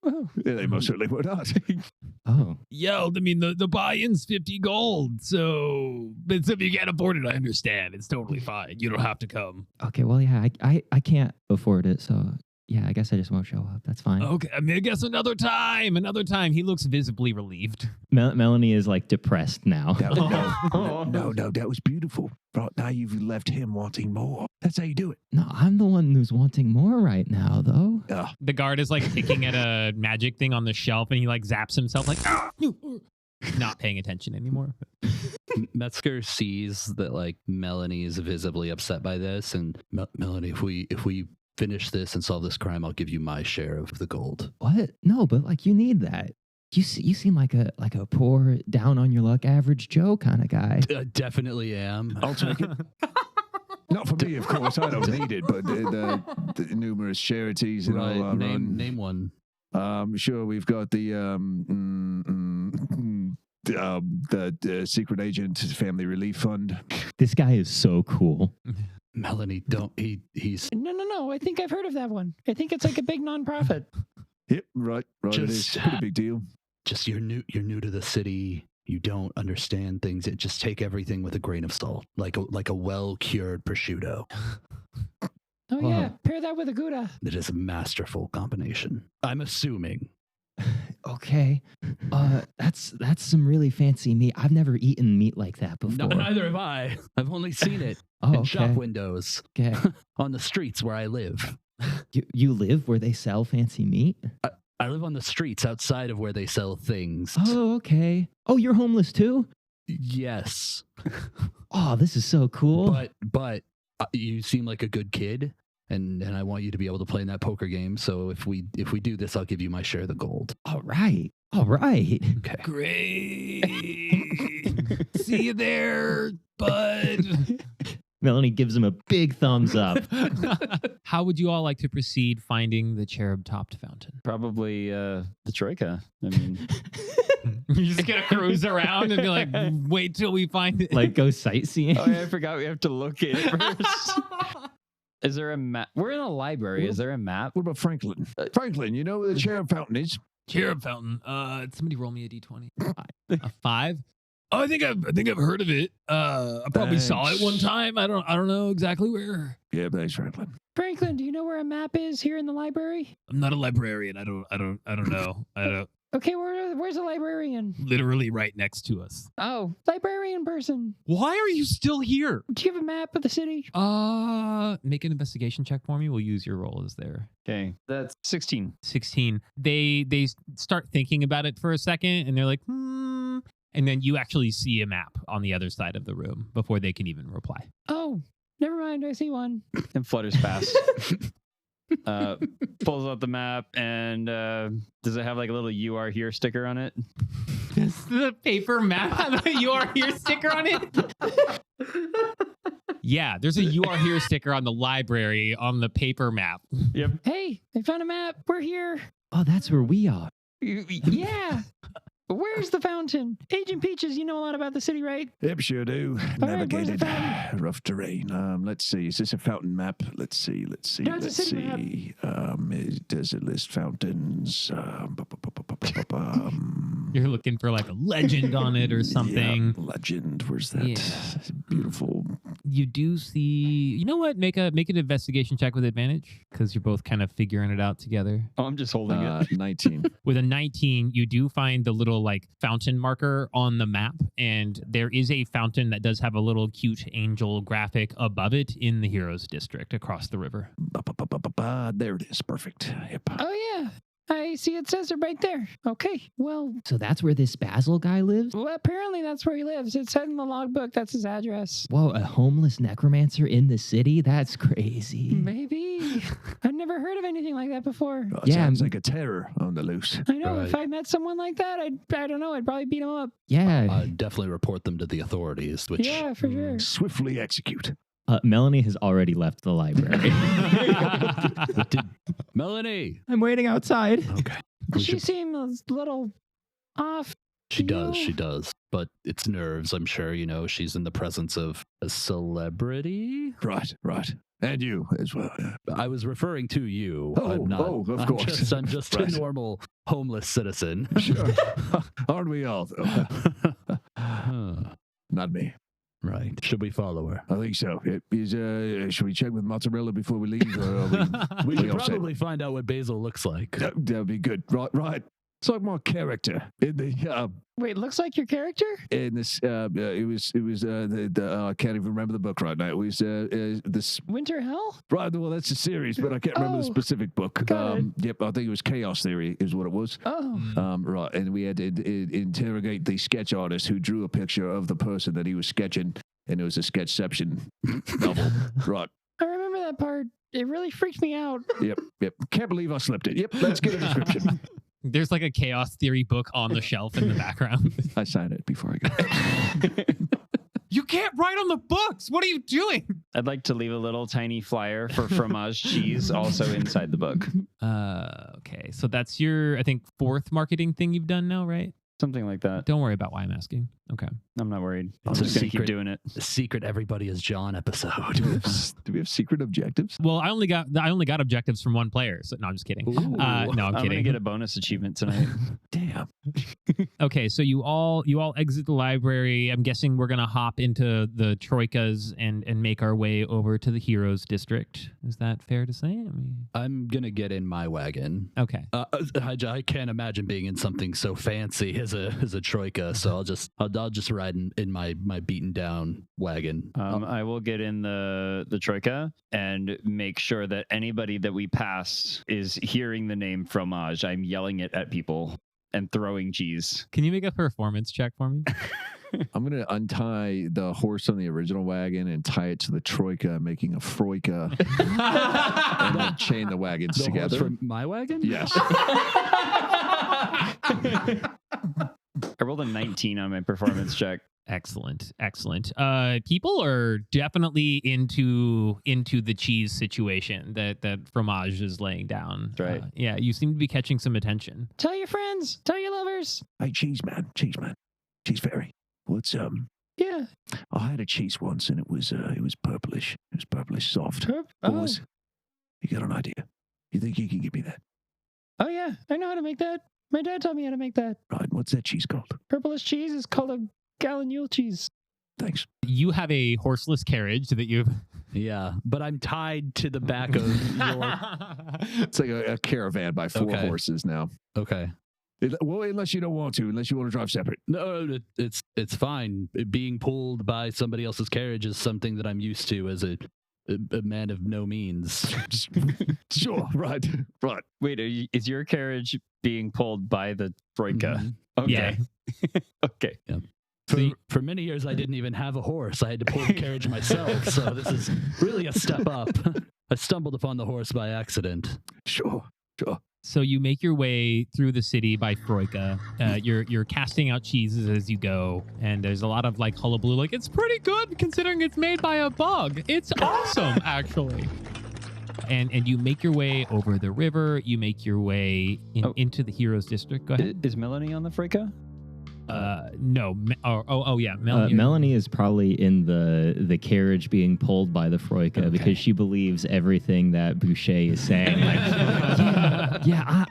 Speaker 8: Oh.
Speaker 3: Yeah, they most certainly were not.
Speaker 6: Oh.
Speaker 2: Yo, I mean, the buy-in's 50 gold. So, but if you can't afford it, I understand. It's totally fine. You don't have to come.
Speaker 6: Okay, well, yeah, I can't afford it, so yeah, I guess I just won't show up. That's fine.
Speaker 2: Okay, I mean, I guess another time. He looks visibly relieved.
Speaker 6: Melanie is like depressed now.
Speaker 3: No, that was beautiful. Right now you've left him wanting more. That's how you do it.
Speaker 6: No, I'm the one who's wanting more right now, though.
Speaker 2: The guard is like picking at a magic thing on the shelf, and he like zaps himself, like not paying attention anymore.
Speaker 5: Metzger sees that like Melanie is visibly upset by this, and Melanie, if we finish this and solve this crime, I'll give you my share of the gold.
Speaker 6: What? No, but like you need that. You seem like a poor, down on your luck, average Joe kind of guy.
Speaker 5: Definitely am.
Speaker 3: I'll take it. Not for me, of course. I don't need it, but the numerous charities that
Speaker 5: Right.
Speaker 3: I'll run.
Speaker 5: Name one.
Speaker 3: Sure, we've got the Secret Agent Family Relief Fund.
Speaker 6: This guy is so cool.
Speaker 5: Melanie, don't he's
Speaker 8: No. I think I've heard of that one. I think it's like a big nonprofit.
Speaker 3: Yep, right. It is.
Speaker 5: Just-
Speaker 3: Pretty big deal.
Speaker 5: just you're new to the city. You don't understand things. Just take everything with a grain of salt, like a well-cured prosciutto.
Speaker 8: Oh yeah, pair that with a Gouda.
Speaker 5: It is a masterful combination. I'm assuming.
Speaker 6: Okay. That's some really fancy meat. I've never eaten meat like that before.
Speaker 5: Neither have I. I've only seen it
Speaker 6: Oh,
Speaker 5: in
Speaker 6: okay.
Speaker 5: shop windows
Speaker 6: Okay.
Speaker 5: on the streets where I live.
Speaker 6: You live where they sell fancy meat?
Speaker 5: I live on the streets outside of where they sell things.
Speaker 6: Oh, okay. Oh, you're homeless too?
Speaker 5: Yes,
Speaker 6: Oh, this is so cool.
Speaker 5: but you seem like a good kid, and I want you to be able to play in that poker game. So if we do this, I'll give you my share of the gold.
Speaker 6: All right. Okay.
Speaker 2: Great. See you there, bud.
Speaker 6: Melanie gives him a big thumbs up.
Speaker 2: How would you all like to proceed finding the cherub-topped fountain?
Speaker 4: Probably the troika. I mean,
Speaker 2: You're just gonna cruise around and be like, wait till we find it.
Speaker 6: Like go sightseeing.
Speaker 4: oh yeah, I forgot we have to locate it first. Is there a map? We're in a library. Is there a map?
Speaker 3: What about Franklin? Franklin, you know where the cherub fountain is?
Speaker 2: Cherub fountain. Somebody roll me a d20. A 5. I think I've heard of it. I probably saw it one time. I don't know exactly where.
Speaker 3: Yeah, thanks, Franklin.
Speaker 8: Franklin, do you know where a map is here in the library?
Speaker 2: I'm not a librarian. I don't know. I don't.
Speaker 8: Okay, where's the librarian?
Speaker 2: Literally right next to us.
Speaker 8: Oh, librarian person.
Speaker 2: Why are you still here?
Speaker 8: Do you have a map of the city?
Speaker 2: Make an investigation check for me. We'll use your roll as there.
Speaker 4: Okay, that's 16.
Speaker 2: 16. They start thinking about it for a second, and they're like, and then you actually see a map on the other side of the room before they can even reply.
Speaker 8: Oh, never mind. I see one.
Speaker 4: And flutters past. Pulls out the map, and does it have like a little "You are here" sticker on it?
Speaker 2: Does the paper map have a "You are here" sticker on it? Yeah, there's a "You are here" sticker on the library on the paper map.
Speaker 4: Yep.
Speaker 8: Hey, I found a map. We're here.
Speaker 6: Oh, that's where we are.
Speaker 8: Yeah. Where's the fountain? Agent Peaches, you know a lot about the city, right?
Speaker 3: Yep, sure do.
Speaker 8: All right, where's the
Speaker 3: Navigated
Speaker 8: fountain?
Speaker 3: rough terrain. Let's see. Is this a fountain map? Let's see.
Speaker 8: No, it's a city map.
Speaker 3: Does it list fountains?
Speaker 2: You're looking for like a legend on it or something.
Speaker 3: Yeah, legend. Where's that?
Speaker 2: Yeah.
Speaker 3: Beautiful.
Speaker 2: You do see. You know what? Make an investigation check with advantage because you're both kind of figuring it out together.
Speaker 4: Oh, I'm just holding it.
Speaker 3: 19.
Speaker 2: With a 19, you do find the little like fountain marker on the map, and there is a fountain that does have a little cute angel graphic above it in the Heroes District across the river.
Speaker 3: There it is. Perfect. Yep.
Speaker 8: Oh, yeah. I see it says it right there. Okay, well,
Speaker 6: So that's where this Basil guy lives?
Speaker 8: apparently that's where he lives. It said in the logbook that's his address.
Speaker 6: Whoa, a homeless necromancer in the city? That's crazy.
Speaker 8: Maybe. I've never heard of anything like that before.
Speaker 3: Oh,
Speaker 6: Yeah,
Speaker 3: sounds like a terror on the loose.
Speaker 8: I know,
Speaker 5: Right.
Speaker 8: if I met someone like that, I don't know, I'd probably beat him up.
Speaker 6: Yeah.
Speaker 5: I'd definitely report them to the authorities, which
Speaker 8: Yeah, for sure.
Speaker 3: Swiftly execute.
Speaker 6: Melanie has already left the library.
Speaker 5: Melanie.
Speaker 6: I'm waiting outside.
Speaker 5: Okay. We
Speaker 8: She
Speaker 5: should-
Speaker 8: seemed a little off.
Speaker 5: She
Speaker 8: you.
Speaker 5: does. But it's nerves, I'm sure. You know, she's in the presence of a celebrity.
Speaker 3: Right. And you as well. Yeah.
Speaker 5: I was referring to you.
Speaker 3: Oh,
Speaker 5: I'm not,
Speaker 3: of course.
Speaker 5: I'm just
Speaker 3: Right.
Speaker 5: a normal homeless citizen.
Speaker 3: Sure. Aren't we all, though? Not me.
Speaker 5: Right. Should we follow her?
Speaker 3: I think so. Should we check with mozzarella before we leave? Or are
Speaker 5: We
Speaker 3: we
Speaker 5: should
Speaker 3: all set?
Speaker 5: probably find out what Basil looks like.
Speaker 3: That'd be good. Right. It's like my character in the
Speaker 8: Wait, looks like your character?
Speaker 3: in this. It was I can't even remember the book right now. It was this.
Speaker 8: Winter Hell?
Speaker 3: Right. Well, that's a series, but I can't remember the
Speaker 8: Oh,
Speaker 3: specific book.
Speaker 8: got it.
Speaker 3: Yep. I think it was Chaos Theory is what it was.
Speaker 8: Oh.
Speaker 3: Right, and we had to interrogate the sketch artist who drew a picture of the person that he was sketching, and it was a sketchception novel. Right.
Speaker 8: I remember that part. It really freaked me out.
Speaker 3: Yep. Can't believe I slipped it. Yep. Let's get a description.
Speaker 2: There's like a chaos theory book on the shelf in the background.
Speaker 3: I signed it before I got.
Speaker 2: You can't write on the books. What are you doing?
Speaker 4: I'd like to leave a little tiny flyer for Fromage cheese also inside the book.
Speaker 2: Okay. So that's your, I think, fourth marketing thing you've done now, right?
Speaker 4: Something like that.
Speaker 2: Don't worry about why I'm asking. Okay.
Speaker 4: I'm not worried. I'm
Speaker 5: It's a
Speaker 4: just going to keep
Speaker 5: secret.
Speaker 4: doing it.
Speaker 5: The secret Everybody is John episode.
Speaker 3: Do we have secret objectives?
Speaker 2: Well, I only got objectives from one player. So no, I'm just kidding.
Speaker 5: Ooh.
Speaker 2: No, I'm
Speaker 4: I'm going to
Speaker 2: kidding.
Speaker 4: get a bonus achievement tonight.
Speaker 3: Damn.
Speaker 2: Okay, so you all exit the library. I'm guessing we're gonna hop into the troikas and make our way over to the Heroes District. Is that fair to say? I mean,
Speaker 5: I'm going to get in my wagon.
Speaker 2: okay.
Speaker 5: I can't imagine being in something so fancy as a troika, so I'll just ride in my beaten down wagon.
Speaker 4: I will get in the troika and make sure that anybody that we pass is hearing the name Fromage. I'm yelling it at people and throwing cheese.
Speaker 2: Can you make a performance check for me?
Speaker 3: I'm going to untie the horse on the original wagon and tie it to the troika, making a froika, and then chain the wagons
Speaker 5: The horse
Speaker 3: together.
Speaker 5: from my wagon?
Speaker 3: Yes.
Speaker 4: I rolled a 19 on my performance check.
Speaker 2: Excellent. People are definitely into the cheese situation that Fromage is laying down.
Speaker 4: That's right.
Speaker 2: Yeah, you seem to be catching some attention.
Speaker 8: Tell your friends. Tell your lovers.
Speaker 3: Hey, cheese man, cheese fairy. What's
Speaker 8: Yeah.
Speaker 3: I had a cheese once, and it was purplish. It was purplish soft.
Speaker 8: Oh.
Speaker 3: Boys, you got an idea? You think you can give me that?
Speaker 8: Oh, yeah. I know how to make that. My dad taught me how to make that.
Speaker 3: Right. What's that cheese called?
Speaker 8: Purplish cheese is called a gallon Yule cheese.
Speaker 3: Thanks.
Speaker 2: You have a horseless carriage that you've.
Speaker 5: Yeah, but I'm tied to the back of your...
Speaker 3: It's like a caravan by 4 horses now.
Speaker 5: Okay.
Speaker 3: Well, unless you don't want to, unless you want to drive separate.
Speaker 5: No, it's fine. Being pulled by somebody else's carriage is something that I'm used to as a man of no means.
Speaker 3: Sure, right.
Speaker 4: Wait, is your carriage being pulled by the troika?
Speaker 5: Mm-hmm.
Speaker 4: Okay.
Speaker 2: Yeah.
Speaker 4: Okay.
Speaker 5: Yeah. For many years, I didn't even have a horse. I had to pull the carriage myself. So this is really a step up. I stumbled upon the horse by accident.
Speaker 3: Sure.
Speaker 2: So you make your way through the city by troika. You're casting out cheeses as you go, and there's a lot of like hullabaloo. Like, it's pretty good considering it's made by a bug. It's awesome, actually. And you make your way over the river. You make your way into the Heroes District. Go ahead.
Speaker 4: Is Melony on the troika?
Speaker 2: No. Yeah. Melony.
Speaker 6: Melony is probably in the carriage being pulled by the troika because she believes everything that Bouchet is saying. Like,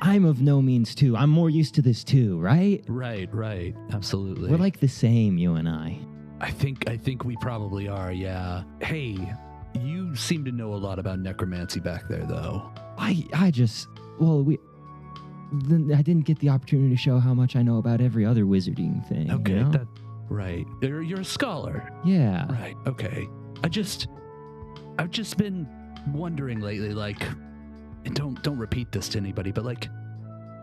Speaker 6: I'm of no means too. I'm more used to this too, right?
Speaker 5: Right. Absolutely.
Speaker 6: We're like the same, you and I.
Speaker 5: I think we probably are, yeah. Hey, you seem to know a lot about necromancy back there, though.
Speaker 6: I didn't get the opportunity to show how much I know about every other wizarding thing.
Speaker 5: Okay,
Speaker 6: you know?
Speaker 5: Right. You're a scholar.
Speaker 6: Yeah.
Speaker 5: Right. Okay. I've just been wondering lately, like, and don't repeat this to anybody, but like,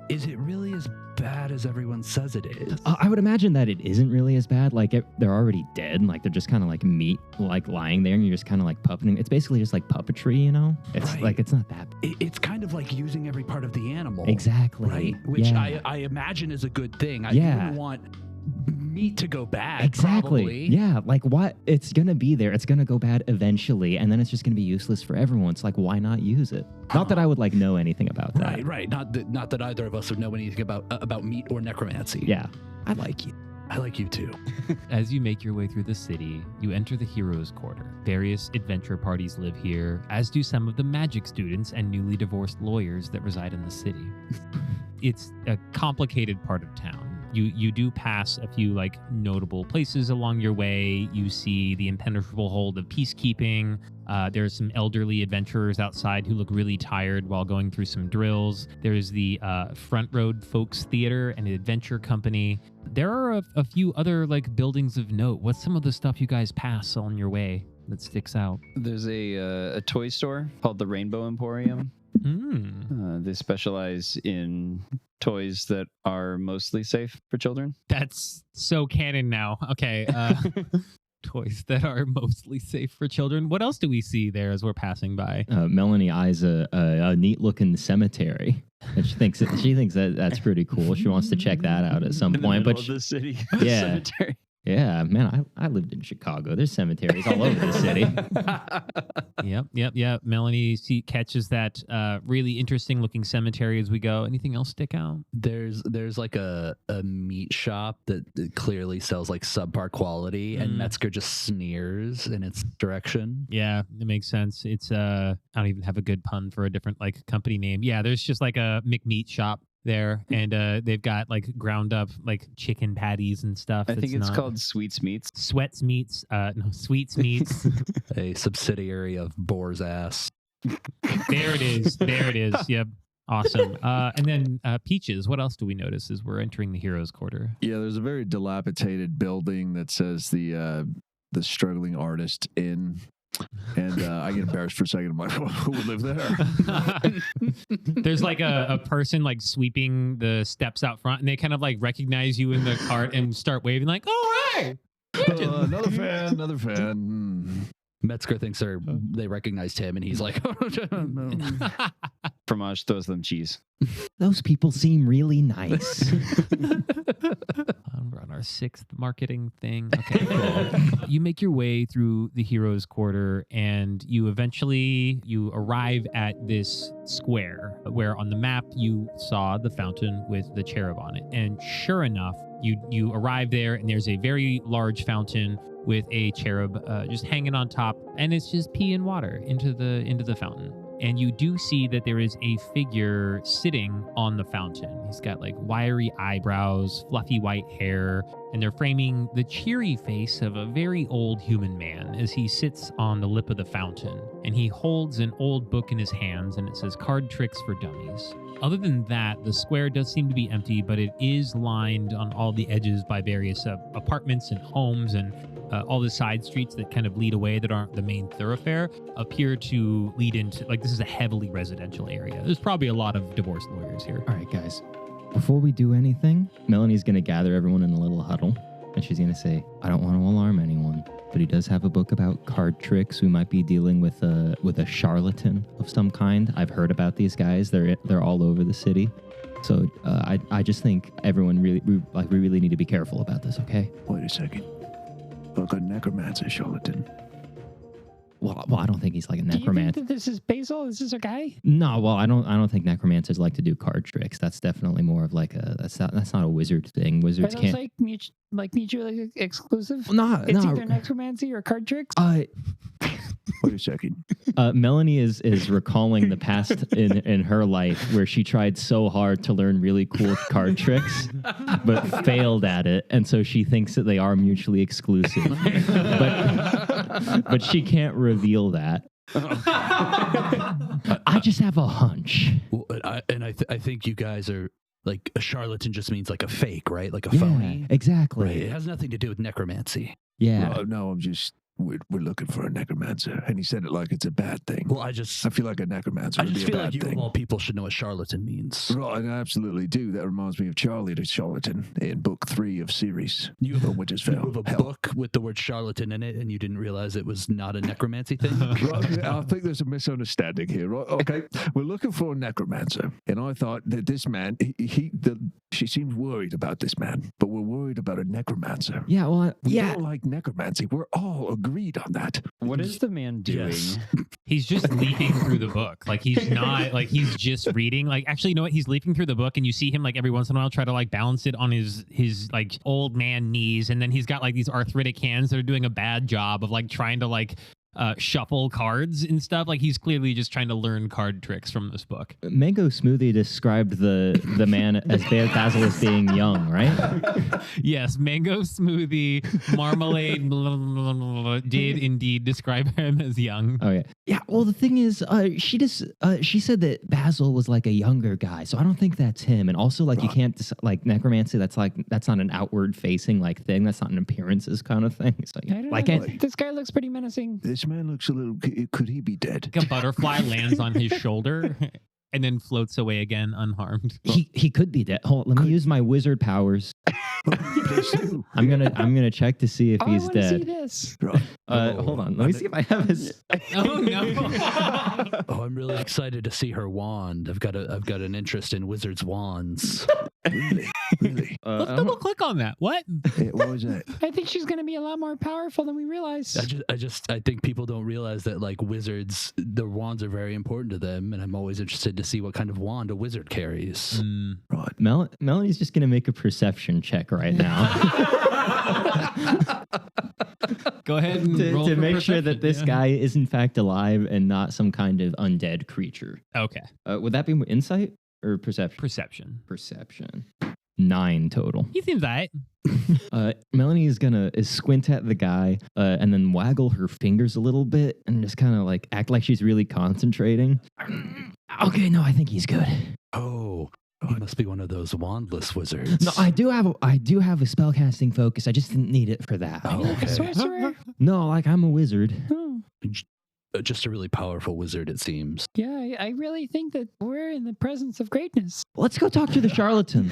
Speaker 5: is it really as bad as everyone says it is?
Speaker 6: I would imagine that it isn't really as bad. Like they're already dead. Like they're just kind of like meat, like lying there, and you're just kind of like puppeting. It's basically just like puppetry, you know. It's like it's not that bad.
Speaker 5: It's kind of like using every part of the animal.
Speaker 6: Exactly.
Speaker 5: Right. Which
Speaker 6: yeah.
Speaker 5: I imagine is a good thing. I wouldn't want meat to go bad.
Speaker 6: Exactly.
Speaker 5: Probably.
Speaker 6: Yeah. Like what? It's gonna be there. It's gonna go bad eventually, and then it's just gonna be useless for everyone. It's like, why not use it? Not that I would like know anything about that.
Speaker 5: Right. Not that either of us would know anything about meat or necromancy.
Speaker 6: Yeah.
Speaker 5: I like you. I like you too.
Speaker 2: As you make your way through the city, you enter the Heroes Quarter. Various adventure parties live here, as do some of the magic students and newly divorced lawyers that reside in the city. It's a complicated part of town. You do pass a few like notable places along your way. You see the impenetrable hold of peacekeeping. There's some elderly adventurers outside who look really tired while going through some drills. There's the Front Road Folks Theater and Adventure Company. There are a few other like buildings of note. What's some of the stuff you guys pass on your way that sticks out?
Speaker 4: There's a toy store called the Rainbow Emporium. They specialize in toys that are mostly safe for children.
Speaker 2: That's so canon now. Okay. Toys that are mostly safe for children. What else do we see there as we're passing by?
Speaker 6: Melony eyes a neat looking cemetery. And she thinks that's pretty cool. She wants to check that out at some point.
Speaker 4: But the city cemetery.
Speaker 6: Yeah, man, I lived in Chicago. There's cemeteries all over the city.
Speaker 2: Yep. Melony catches that really interesting looking cemetery as we go. Anything else stick out?
Speaker 5: There's like a meat shop that clearly sells like subpar quality, and Metzger just sneers in its direction.
Speaker 2: Yeah, it makes sense. It's I don't even have a good pun for a different like company name. Yeah, there's just like a McMeat shop there, and they've got like ground up like chicken patties and stuff.
Speaker 4: I think it's called Sweets Meats.
Speaker 2: Sweets Meats. No, Sweets Meats.
Speaker 5: A subsidiary of Boar's Ass.
Speaker 2: There it is. Yep. Awesome. And then Peaches, what else do we notice as we're entering the Heroes Quarter?
Speaker 3: Yeah, there's a very dilapidated building that says the Struggling Artist Inn. And I get embarrassed for a second. I'm like, who would live there?
Speaker 2: There's like a person like sweeping the steps out front, and they kind of like recognize you in the cart and start waving like, oh, hey!
Speaker 3: Another fan.
Speaker 5: Metzger thinks they recognized him, and he's like,
Speaker 4: Fromage throws them cheese.
Speaker 6: Those people seem really nice.
Speaker 2: We're on our 6th marketing thing. Okay, cool. You make your way through the Heroes Quarter, and you arrive at this square where on the map you saw the fountain with the cherub on it. And sure enough, you arrive there, and there's a very large fountain with a cherub just hanging on top, and it's just pee and water into the fountain. and you do see that there is a figure sitting on the fountain. He's got like wiry eyebrows, fluffy white hair, and they're framing the cheery face of a very old human man as he sits on the lip of the fountain. And he holds an old book in his hands, and it says Card Tricks for Dummies. Other than that, the square does seem to be empty, but it is lined on all the edges by various apartments and homes, and all the side streets that kind of lead away that aren't the main thoroughfare appear to lead into, like, this is a heavily residential area. There's probably a lot of divorce lawyers here.
Speaker 6: All right, guys. Before we do anything, Melony's going to gather everyone in a little huddle, and she's going to say, I don't want to alarm anyone, but he does have a book about card tricks. We might be dealing with a charlatan of some kind. I've heard about these guys. They're all over the city. So I just think everyone we really need to be careful about this, okay?
Speaker 3: Wait a second. Look, a necromancer charlatan.
Speaker 6: Well, I don't think he's like a
Speaker 8: Do you
Speaker 6: necromancer.
Speaker 8: think that this is Basil? Is this our guy?
Speaker 6: No, well, I don't think necromancers like to do card tricks. That's definitely more of like that's not a wizard thing.
Speaker 8: Are
Speaker 6: Wizards
Speaker 8: those
Speaker 6: can't.
Speaker 8: mutually exclusive?
Speaker 6: No,
Speaker 8: It's
Speaker 6: no.
Speaker 8: either necromancy or card tricks.
Speaker 3: Wait a second.
Speaker 6: Melony is recalling the past in her life where she tried so hard to learn really cool card tricks, but failed at it, and so she thinks that they are mutually exclusive. but she can't reveal that. I just have a hunch.
Speaker 5: Well, I think you guys are like a charlatan just means like a fake, right? Like a phony.
Speaker 6: Yeah, exactly.
Speaker 5: Right. It has nothing to do with necromancy.
Speaker 6: Yeah.
Speaker 3: No, we're looking for a necromancer, and he said it like it's a bad thing.
Speaker 5: Well, I
Speaker 3: feel like a necromancer
Speaker 5: I
Speaker 3: would
Speaker 5: just
Speaker 3: be a
Speaker 5: feel
Speaker 3: bad
Speaker 5: like you
Speaker 3: thing.
Speaker 5: of all people should know what charlatan means.
Speaker 3: Right, I absolutely do. That reminds me of Charlie the Charlatan in book 3 of series.
Speaker 5: You have
Speaker 3: Winterfell.
Speaker 5: a book with the word charlatan in it, and you didn't realize it was not a necromancy thing.
Speaker 3: Right, I think there's a misunderstanding here. Right? Okay, we're looking for a necromancer, and I thought that this man, she seems worried about this man, but we're worried about a necromancer.
Speaker 6: Yeah. Well.
Speaker 3: We don't like necromancy. We're all agreed on that.
Speaker 4: What is the man doing?
Speaker 5: Yes.
Speaker 2: He's just leafing through the book. Like, he's not, like, he's just reading. Like, actually, you know what? He's leafing through the book, and you see him, like, every once in a while try to, like, balance it on his like, old man knees. And then he's got, like, these arthritic hands that are doing a bad job of, like, trying to, like, shuffle cards and stuff. Like, he's clearly just trying to learn card tricks from this book.
Speaker 6: Mango Smoothie described the man as Basil as being young, right?
Speaker 2: Yes, Mango Smoothie Marmalade did indeed describe him as young.
Speaker 6: Oh yeah. Well, the thing is, she said that Basil was like a younger guy, so I don't think that's him. And also, like, you can't like necromancy. That's not an outward facing like thing. That's not an appearances kind of thing. So,
Speaker 8: I don't
Speaker 6: like,
Speaker 8: know. This guy looks pretty menacing.
Speaker 3: This man looks a little. Could he be dead?
Speaker 2: Like a butterfly lands on his shoulder and then floats away again unharmed.
Speaker 6: he could be dead. Hold on, let me use my wizard powers.
Speaker 3: Please do.
Speaker 6: I'm gonna check to see if
Speaker 8: Oh,
Speaker 6: he's
Speaker 8: I want to see
Speaker 6: dead.
Speaker 8: this.
Speaker 3: Right.
Speaker 6: Hold on. Let me see if I have his.
Speaker 2: Oh no!
Speaker 5: Oh, I'm really excited to see her wand. I've got an interest in wizards' wands.
Speaker 3: Really?
Speaker 2: Let's double click on that. What?
Speaker 3: What was that?
Speaker 8: I think she's going to be a lot more powerful than we realize.
Speaker 5: I think people don't realize that, like, wizards, their wands are very important to them, and I'm always interested to see what kind of wand a wizard carries.
Speaker 3: Right.
Speaker 6: Melody's just gonna make a perception check right now
Speaker 2: Go ahead and roll
Speaker 6: to
Speaker 2: for
Speaker 6: make sure that
Speaker 2: perception,
Speaker 6: this guy is in fact alive and not some kind of undead creature.
Speaker 2: Okay.
Speaker 6: Would that be insight or perception?
Speaker 2: Perception.
Speaker 6: Perception. 9 total.
Speaker 2: He seems alright.
Speaker 6: Melony is squint at the guy and then waggle her fingers a little bit and just kind of like act like she's really concentrating. Okay, no, I think he's good.
Speaker 5: Oh, he must be one of those wandless wizards.
Speaker 6: No, I do have a spellcasting focus. I just didn't need it for that.
Speaker 5: Oh, okay.
Speaker 8: Sorcerer?
Speaker 6: No, like I'm a wizard.
Speaker 8: Oh.
Speaker 5: Just a really powerful wizard, it seems.
Speaker 8: Yeah, I really think that we're in the presence of greatness.
Speaker 6: Let's go talk to the charlatan.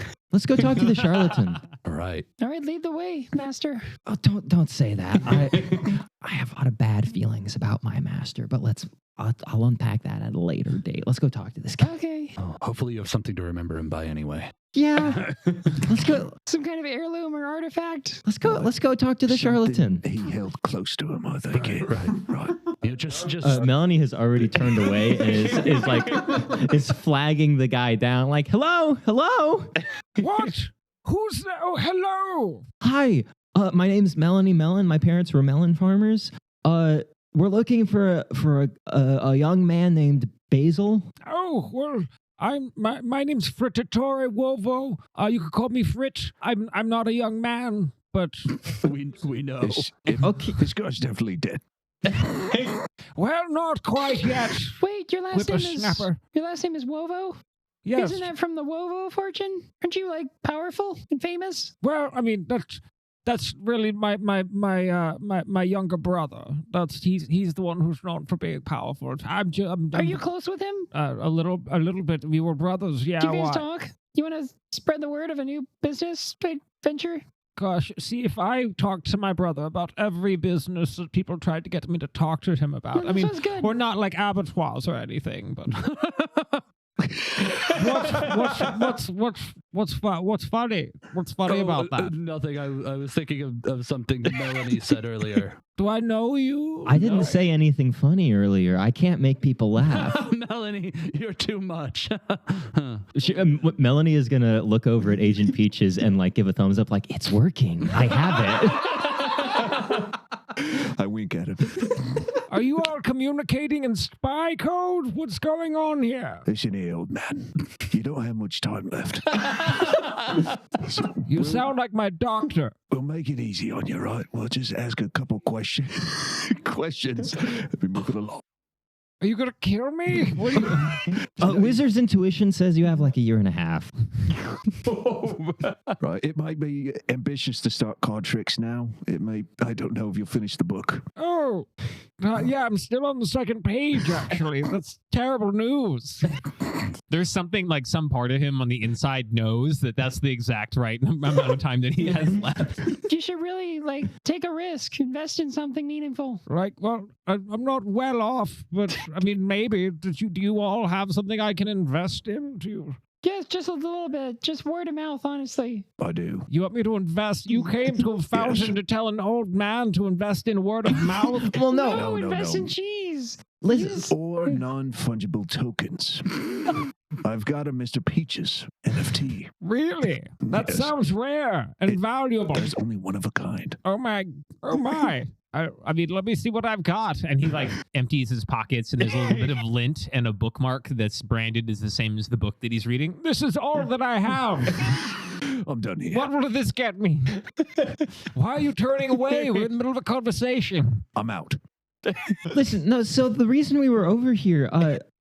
Speaker 5: All right.
Speaker 8: All right, lead the way, master.
Speaker 6: Oh, don't say that. I have a lot of bad feelings about my master, but I'll unpack that at a later date. Let's go talk to this guy.
Speaker 8: Okay.
Speaker 5: Oh, hopefully you have something to remember him by anyway.
Speaker 6: Yeah. Let's go.
Speaker 8: Some kind of heirloom or artifact.
Speaker 6: Let's go talk to the charlatan.
Speaker 3: He held close to him, I think.
Speaker 5: Right. You know, just
Speaker 6: Melony has already turned away and is flagging the guy down like, hello.
Speaker 9: What? Who's there? Oh, hello.
Speaker 6: Hi. My name's Melony Melon. My parents were melon farmers. We're looking for a young man named Basil?
Speaker 9: Oh, well, my name's Frittatore Wovo. You could call me Frit. I'm not a young man, but
Speaker 5: we know.
Speaker 6: Okay.
Speaker 3: This guy's definitely dead.
Speaker 9: well, not quite yet.
Speaker 8: Wait, your last name is
Speaker 9: Whippersnapper.
Speaker 8: Wovo?
Speaker 9: Yes.
Speaker 8: Isn't that from the Wovo fortune? Aren't you like powerful and famous?
Speaker 9: Well, I mean that's really my younger brother. He's the one who's known for being powerful.
Speaker 8: Are you close with him?
Speaker 9: A little bit. We were brothers. Yeah.
Speaker 8: Do you guys
Speaker 9: why?
Speaker 8: talk? You want to spread the word of a new business venture?
Speaker 9: Gosh, see, if I talked to my brother about every business that people tried to get me to talk to him about,
Speaker 8: Well,
Speaker 9: I mean,
Speaker 8: sounds good.
Speaker 9: we're not like abattoirs or anything, but what's funny? What's funny about that?
Speaker 5: Nothing. I was thinking of something Melony said earlier.
Speaker 9: Do I know you?
Speaker 6: I didn't say anything funny earlier. I can't make people laugh.
Speaker 5: Melony, you're too much.
Speaker 6: Melony is going to look over at Agent Peaches and like give a thumbs up like, it's working. I have it.
Speaker 3: I wink at him.
Speaker 9: Are you all communicating in spy code? What's going on here?
Speaker 3: Listen here, old man. You don't have much time left.
Speaker 9: You sound like my doctor.
Speaker 3: We'll make it easy on you, right? We'll just ask a couple questions. And we move it along.
Speaker 9: Are you gonna kill me? What are you...
Speaker 6: Wizard's intuition says you have like a year and a half.
Speaker 3: Right. It might be ambitious to start card tricks now. I don't know if you'll finish the book.
Speaker 9: Oh, yeah, I'm still on the second page, actually. That's terrible news.
Speaker 2: There's something like some part of him on the inside knows that that's the exact right amount of time that he has left.
Speaker 8: You should really like take a risk, invest in something meaningful.
Speaker 9: Like, well, I'm not well off, but I mean, maybe. Do you all have something I can invest in?
Speaker 8: Yes, just a little bit. Just word of mouth, honestly.
Speaker 3: I do.
Speaker 9: You want me to invest? You came to a fountain to tell an old man to invest in word of mouth?
Speaker 6: Well,
Speaker 8: No, invest in cheese.
Speaker 6: Listen,
Speaker 3: Or non-fungible tokens. I've got a Mr. Peaches NFT.
Speaker 9: Really? That
Speaker 3: Yes.
Speaker 9: sounds rare and valuable.
Speaker 3: There's only one of a kind.
Speaker 9: Oh my. I mean, let me see what I've got.
Speaker 2: And he like empties his pockets, and there's a little bit of lint and a bookmark that's branded as the same as the book that he's reading.
Speaker 9: This is all that I have.
Speaker 3: I'm done here.
Speaker 9: What will this get me? Why are you turning away? We're in the middle of a conversation.
Speaker 3: I'm out.
Speaker 6: listen. No, so the reason we were over here,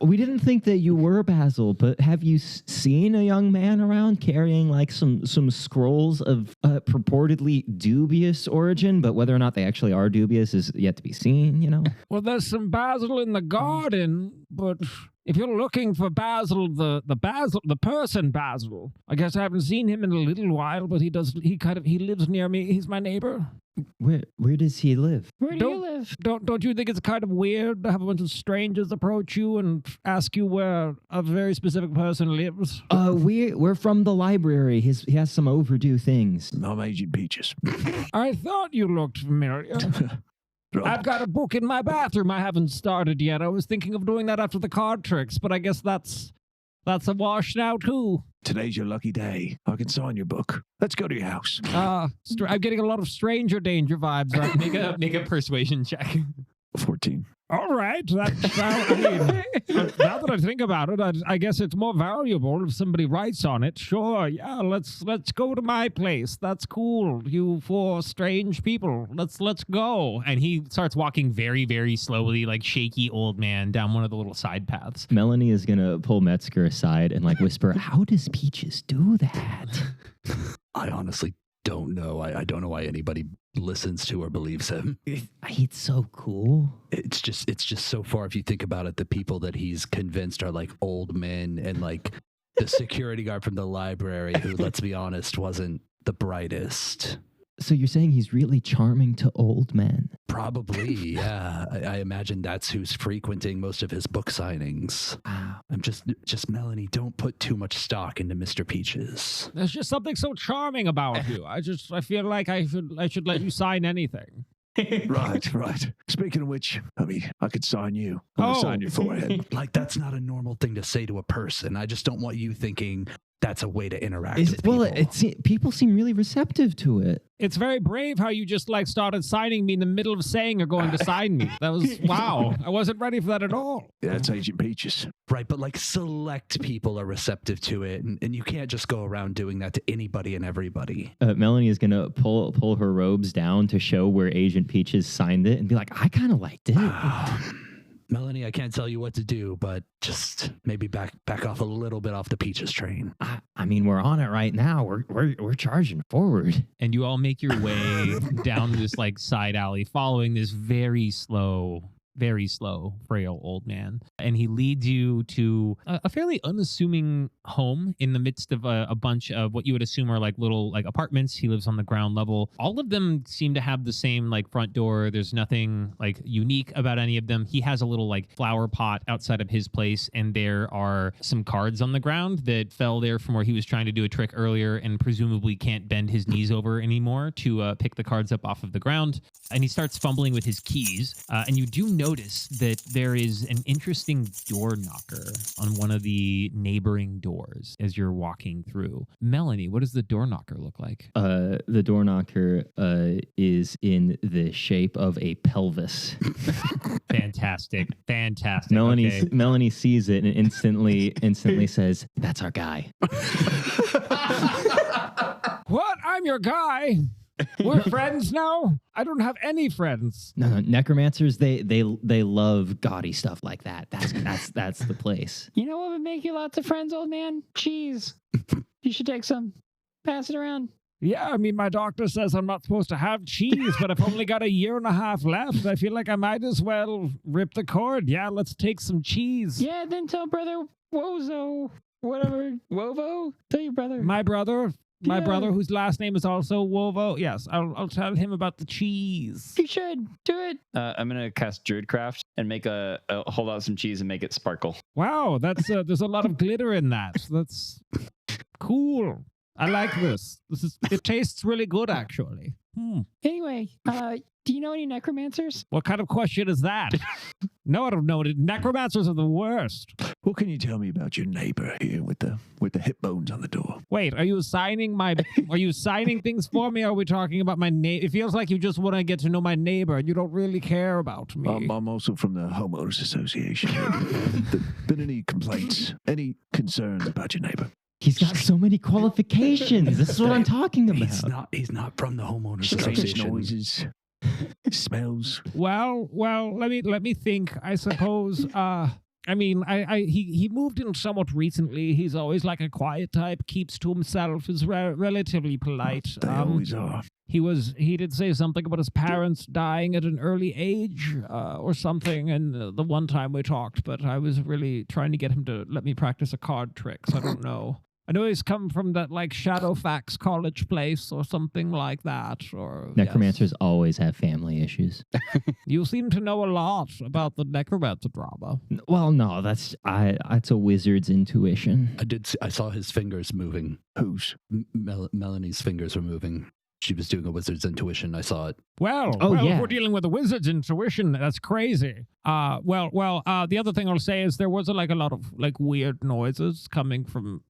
Speaker 6: we didn't think that you were Basil, but have you seen a young man around carrying like some scrolls of purportedly dubious origin, but whether or not they actually are dubious is yet to be seen, you know?
Speaker 9: Well, there's some basil in the garden, but if you're looking for Basil, the person Basil, I guess I haven't seen him in a little while, but he lives near me. He's my neighbor.
Speaker 6: Where does he live?
Speaker 8: Where do you live?
Speaker 9: Don't you think it's kind of weird to have a bunch of strangers approach you and ask you where a very specific person lives?
Speaker 6: We're from the library. He has some overdue things.
Speaker 3: I'm Agent Peaches.
Speaker 9: I thought you looked familiar. I've got a book in my bathroom I haven't started yet. I was thinking of doing that after the card tricks, but I guess that's a wash now too.
Speaker 3: Today's your lucky day. I can sign your book. Let's go to your house.
Speaker 9: I'm getting a lot of stranger danger vibes.
Speaker 2: Make a persuasion check.
Speaker 3: 14.
Speaker 9: All right. Now that I think about it, I guess it's more valuable if somebody writes on it. Sure, yeah, let's go to my place. That's cool. You four strange people. Let's go.
Speaker 2: And he starts walking very, very slowly, like shaky old man, down one of the little side paths.
Speaker 6: Melony is gonna pull Metzger aside and like whisper, "How does Peaches do that?"
Speaker 5: I honestly don't know. I don't know why anybody listens to or believes him.
Speaker 6: It's so cool.
Speaker 5: It's just so far, if you think about it, the people that he's convinced are like old men, and like the security guard from the library who, let's be honest, wasn't the brightest.
Speaker 6: So you're saying he's really charming to old men?
Speaker 5: Probably, yeah. I imagine that's who's frequenting most of his book signings.
Speaker 6: Wow.
Speaker 5: I'm just Melony, don't put too much stock into Mr. Peaches.
Speaker 9: There's just something so charming about you. I feel like I should let you sign anything.
Speaker 3: Right. Speaking of which, I could sign you. I'm gonna sign your forehead.
Speaker 5: Like, that's not a normal thing to say to a person. I just don't want you thinking, that's a way to interact with people.
Speaker 6: Well, people seem really receptive to it.
Speaker 9: It's very brave how you just like started signing me in the middle of saying you're going to sign me. That was, wow. I wasn't ready for that at all.
Speaker 3: Yeah, that's Agent Peaches.
Speaker 5: Right, but like select people are receptive to it, and you can't just go around doing that to anybody and everybody.
Speaker 6: Melanie is going to pull her robes down to show where Agent Peaches signed it and be like, I kind of liked it.
Speaker 5: Melanie, I can't tell you what to do, but just maybe back off a little bit off the Peaches train.
Speaker 6: I mean, we're on it right now. We're charging forward.
Speaker 2: And you all make your way down this like side alley, following this very slow, frail old man. And he leads you to a fairly unassuming home in the midst of a bunch of what you would assume are like little like apartments. He lives on the ground level. All of them seem to have the same like front door. There's nothing like unique about any of them. He has a little like flower pot outside of his place, and there are some cards on the ground that fell there from where he was trying to do a trick earlier and presumably can't bend his knees over anymore to pick the cards up off of the ground. And he starts fumbling with his keys, and you do notice that there is an interesting door knocker on one of the neighboring doors as you're walking through. Melony, what does the door knocker look like?
Speaker 6: The door knocker is in the shape of a pelvis.
Speaker 2: Fantastic.
Speaker 6: Melony sees it and instantly says, "That's our guy."
Speaker 9: What? I'm your guy. We're friends now? I don't have any friends.
Speaker 6: No, necromancers, they love gaudy stuff like that. That's the place.
Speaker 8: You know what would make you lots of friends, old man? Cheese. You should take some. Pass it around.
Speaker 9: Yeah, I mean, my doctor says I'm not supposed to have cheese, but I've only got a year and a half left. I feel like I might as well rip the cord. Yeah, let's take some cheese.
Speaker 8: Yeah, then tell brother Wozo, whatever, Wovo, tell your brother.
Speaker 9: My brother, whose last name is also Wovo. Yes, I'll tell him about the cheese.
Speaker 8: You should do it.
Speaker 4: I'm gonna cast Druidcraft and make hold out some cheese and make it sparkle.
Speaker 9: Wow, that's there's a lot of glitter in that. That's cool. I like this. It tastes really good, actually.
Speaker 8: Anyway, do you know any necromancers?
Speaker 9: What kind of question is that? No, I don't know. Necromancers are the worst.
Speaker 3: What can you tell me about your neighbor here with the hip bones on the door?
Speaker 9: Wait, are you signing things for me? Or are we talking about my neighbor? It feels like you just want to get to know my neighbor and you don't really care about me.
Speaker 3: I'm also from the Homeowners Association. Been any complaints? Any concerns about your neighbor?
Speaker 6: He's got so many qualifications. This is what I'm talking about.
Speaker 5: He's not from the Homeowners
Speaker 3: Strange
Speaker 5: Association.
Speaker 3: noises, smells.
Speaker 9: Well, let me think. I suppose. I mean, he moved in somewhat recently. He's always like a quiet type, keeps to himself, is relatively polite.
Speaker 3: They always are.
Speaker 9: He did say something about his parents dying at an early age or something, and the one time we talked, but I was really trying to get him to let me practice a card trick, so I don't know. I know he's come from that like Shadowfax college place or something like that. Or
Speaker 6: Necromancers always have family issues.
Speaker 9: You seem to know a lot about the necromancer drama.
Speaker 6: Well, no, that's a wizard's intuition.
Speaker 5: I saw his fingers moving.
Speaker 3: Whose?
Speaker 5: Melanie's fingers were moving. She was doing a wizard's intuition. I saw it.
Speaker 9: Well,
Speaker 6: yeah.
Speaker 9: If we're dealing with a wizard's intuition, that's crazy. The other thing I'll say is there was a lot of like weird noises coming from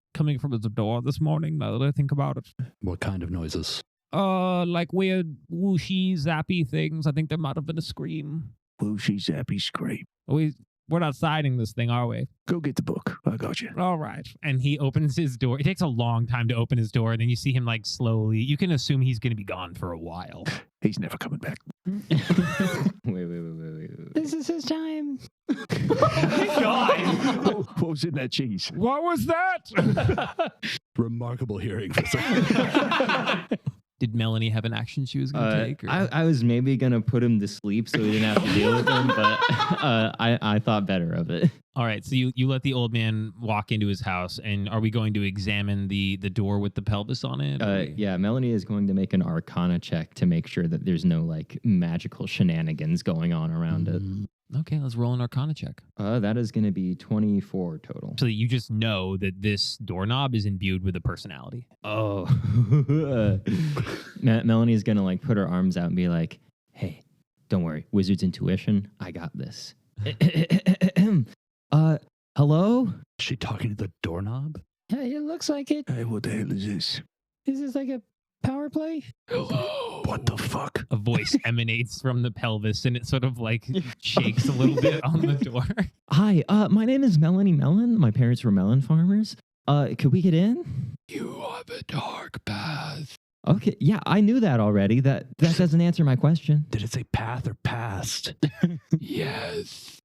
Speaker 9: his door this morning, now that I think about it.
Speaker 5: What kind of noises?
Speaker 9: Like weird whooshy, zappy things. I think there might have been a scream.
Speaker 3: Whooshy, zappy, scream.
Speaker 9: We're not signing this thing, are we?
Speaker 3: Go get the book. I got you.
Speaker 9: All right.
Speaker 2: And he opens his door. It takes a long time to open his door, and then you see him like slowly. You can assume he's going to be gone for a while.
Speaker 3: He's never coming back.
Speaker 6: Wait.
Speaker 8: This is his time.
Speaker 3: God. What was in that cheese?
Speaker 9: What was that?
Speaker 5: Remarkable hearing for someone.
Speaker 2: Did Melony have an action she was going to take? Or?
Speaker 6: I was maybe going to put him to sleep so he didn't have to deal with him, but I thought better of it.
Speaker 2: All right, so you let the old man walk into his house, and are we going to examine the door with the pelvis on it?
Speaker 6: Yeah, Melony is going to make an Arcana check to make sure that there's no like magical shenanigans going on around it.
Speaker 2: Okay, let's roll an Arcana check.
Speaker 6: That is going to be 24 total.
Speaker 2: So that you just know that this doorknob is imbued with a personality.
Speaker 6: Oh. Melanie is going to like put her arms out and be like, "Hey, don't worry. Wizard's intuition. I got this." Hello?
Speaker 5: Is she talking to the doorknob?
Speaker 8: It looks like it.
Speaker 3: Hey, what the hell is this?
Speaker 8: Is this like a power play?
Speaker 3: Hello. What the fuck?
Speaker 2: A voice emanates from the pelvis and it sort of like shakes a little bit on the door.
Speaker 6: Hi, my name is Melony Melon. My parents were melon farmers. Could we get in?
Speaker 1: You have a dark path.
Speaker 6: Okay, yeah, I knew that already. That doesn't answer my question.
Speaker 5: Did it say path or past?
Speaker 1: Yes.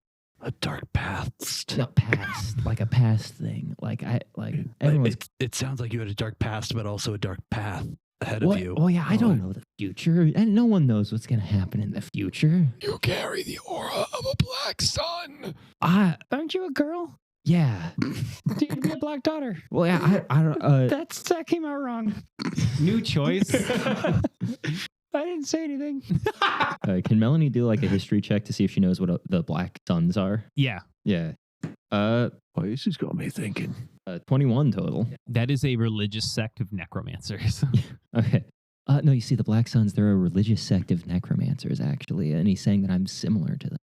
Speaker 5: A dark past.
Speaker 6: No, past, like a past thing. Everyone's.
Speaker 5: It sounds like you had a dark past, but also a dark path ahead
Speaker 6: What?
Speaker 5: of you.
Speaker 6: Oh yeah, I don't know the future, and no one knows what's gonna happen in the future.
Speaker 1: You carry the aura of a black sun.
Speaker 8: Aren't you a girl?
Speaker 6: Yeah.
Speaker 8: You'd be a black daughter.
Speaker 6: Well, yeah, I don't.
Speaker 8: That came out wrong.
Speaker 2: New choice.
Speaker 8: I didn't say anything.
Speaker 6: Can Melanie do like a history check to see if she knows what the black suns are?
Speaker 2: Yeah.
Speaker 6: Yeah.
Speaker 3: Oh, this has got me thinking.
Speaker 6: 21 total.
Speaker 2: That is a religious sect of necromancers.
Speaker 6: Okay. No, you see, the Black Suns, they're a religious sect of necromancers, actually, and he's saying that I'm similar to them.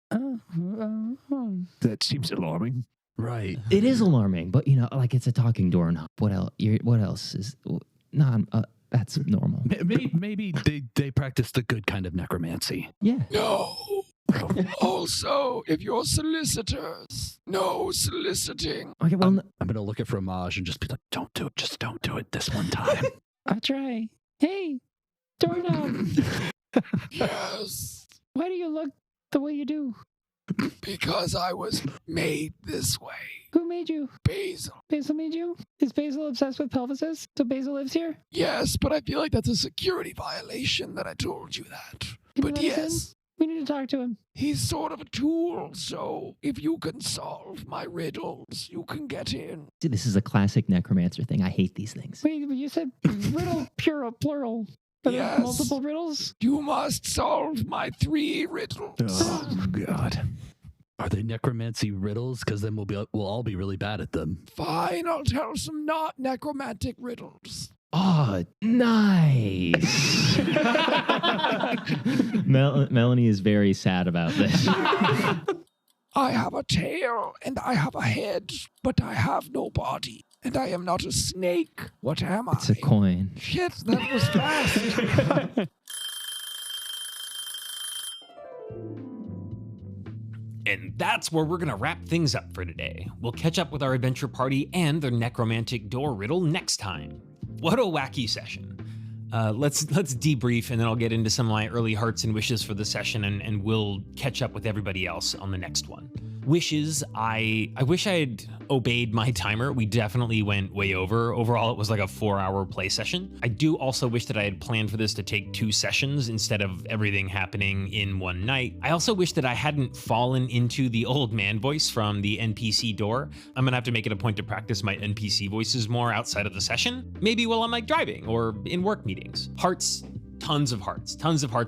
Speaker 3: That seems alarming.
Speaker 5: Right.
Speaker 6: It is alarming, but, like, it's a talking doorknob. What else? What else is... that's normal.
Speaker 5: Maybe they practice the good kind of necromancy.
Speaker 6: Yeah.
Speaker 1: No. Also, if you're solicitors, no soliciting.
Speaker 6: Okay, well...
Speaker 5: I'm going to look at Fromage and just be like, don't do it. Just don't do it this one time.
Speaker 8: I'll try. Hey, doorknob.
Speaker 1: Yes.
Speaker 8: Why do you look the way you do?
Speaker 1: Because I was made this way.
Speaker 8: Who made you?
Speaker 1: Basil.
Speaker 8: Basil made you? Is Basil obsessed with pelvises? So Basil lives here?
Speaker 1: Yes, but I feel like that's a security violation that I told you that.
Speaker 8: Can you
Speaker 1: But
Speaker 8: let us in?
Speaker 1: yes,
Speaker 8: We need to talk to him.
Speaker 1: he's sort of a tool, so if you can solve my riddles, you can get in.
Speaker 6: See, this is a classic necromancer thing. I hate these things.
Speaker 8: Wait, but you said riddle plural. Are there
Speaker 1: Yes.
Speaker 8: multiple riddles?
Speaker 1: You must solve my 3 riddles.
Speaker 3: Oh, God.
Speaker 5: Are they necromancy riddles? Because then we'll all be really bad at them.
Speaker 1: Fine, I'll tell some not necromantic riddles.
Speaker 6: Oh, nice. Melanie is very sad about this.
Speaker 1: I have a tail and I have a head, but I have no body. And I am not a snake. What am I?
Speaker 6: It's a coin.
Speaker 1: Shit, that was fast.
Speaker 7: And that's where we're going to wrap things up for today. We'll catch up with our adventure party and their necromantic door riddle next time. What a wacky session. Let's debrief, and then I'll get into some of my early hearts and wishes for the session, and we'll catch up with everybody else on the next one. Wishes, I wish I had obeyed my timer. We definitely went way over. Overall, it was like a 4-hour play session. I do also wish that I had planned for this to take 2 sessions instead of everything happening in one night. I also wish that I hadn't fallen into the old man voice from the NPC door. I'm gonna have to make it a point to practice my NPC voices more outside of the session. Maybe while I'm like driving or in work meetings. Hearts. Tons of hearts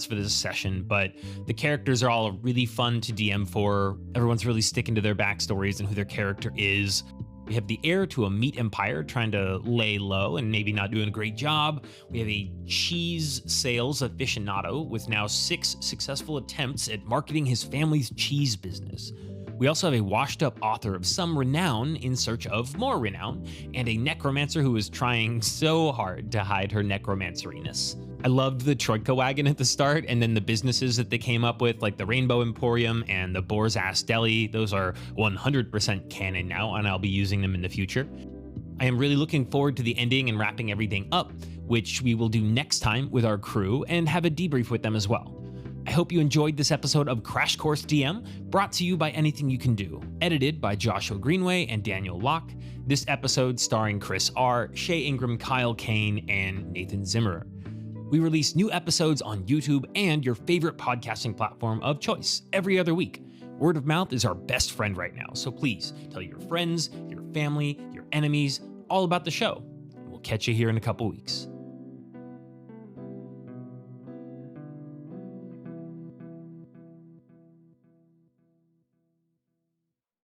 Speaker 7: for this session, but the characters are all really fun to DM for. Everyone's really sticking to their backstories and who their character is. We have the heir to a meat empire trying to lay low and maybe not doing a great job. We have a cheese sales aficionado with now 6 successful attempts at marketing his family's cheese business. We also have a washed-up author of some renown in search of more renown, and a necromancer who is trying so hard to hide her necromanceriness. I loved the troika wagon at the start, and then the businesses that they came up with, like the Rainbow Emporium and the Boar's Ass Deli. Those are 100% canon now, and I'll be using them in the future. I am really looking forward to the ending and wrapping everything up, which we will do next time with our crew and have a debrief with them as well. I hope you enjoyed this episode of Crash Course DM, brought to you by Anything You Can Do, edited by Joshua Greenway and Daniel Locke. This episode starring Chris R., Shea, Ingram, Kyle, Kane, and Nathan Zimmerer. We release new episodes on YouTube and your favorite podcasting platform of choice every other week. Word of mouth is our best friend right now, so please tell your friends, your family, your enemies, all about the show. We'll catch you here in a couple weeks.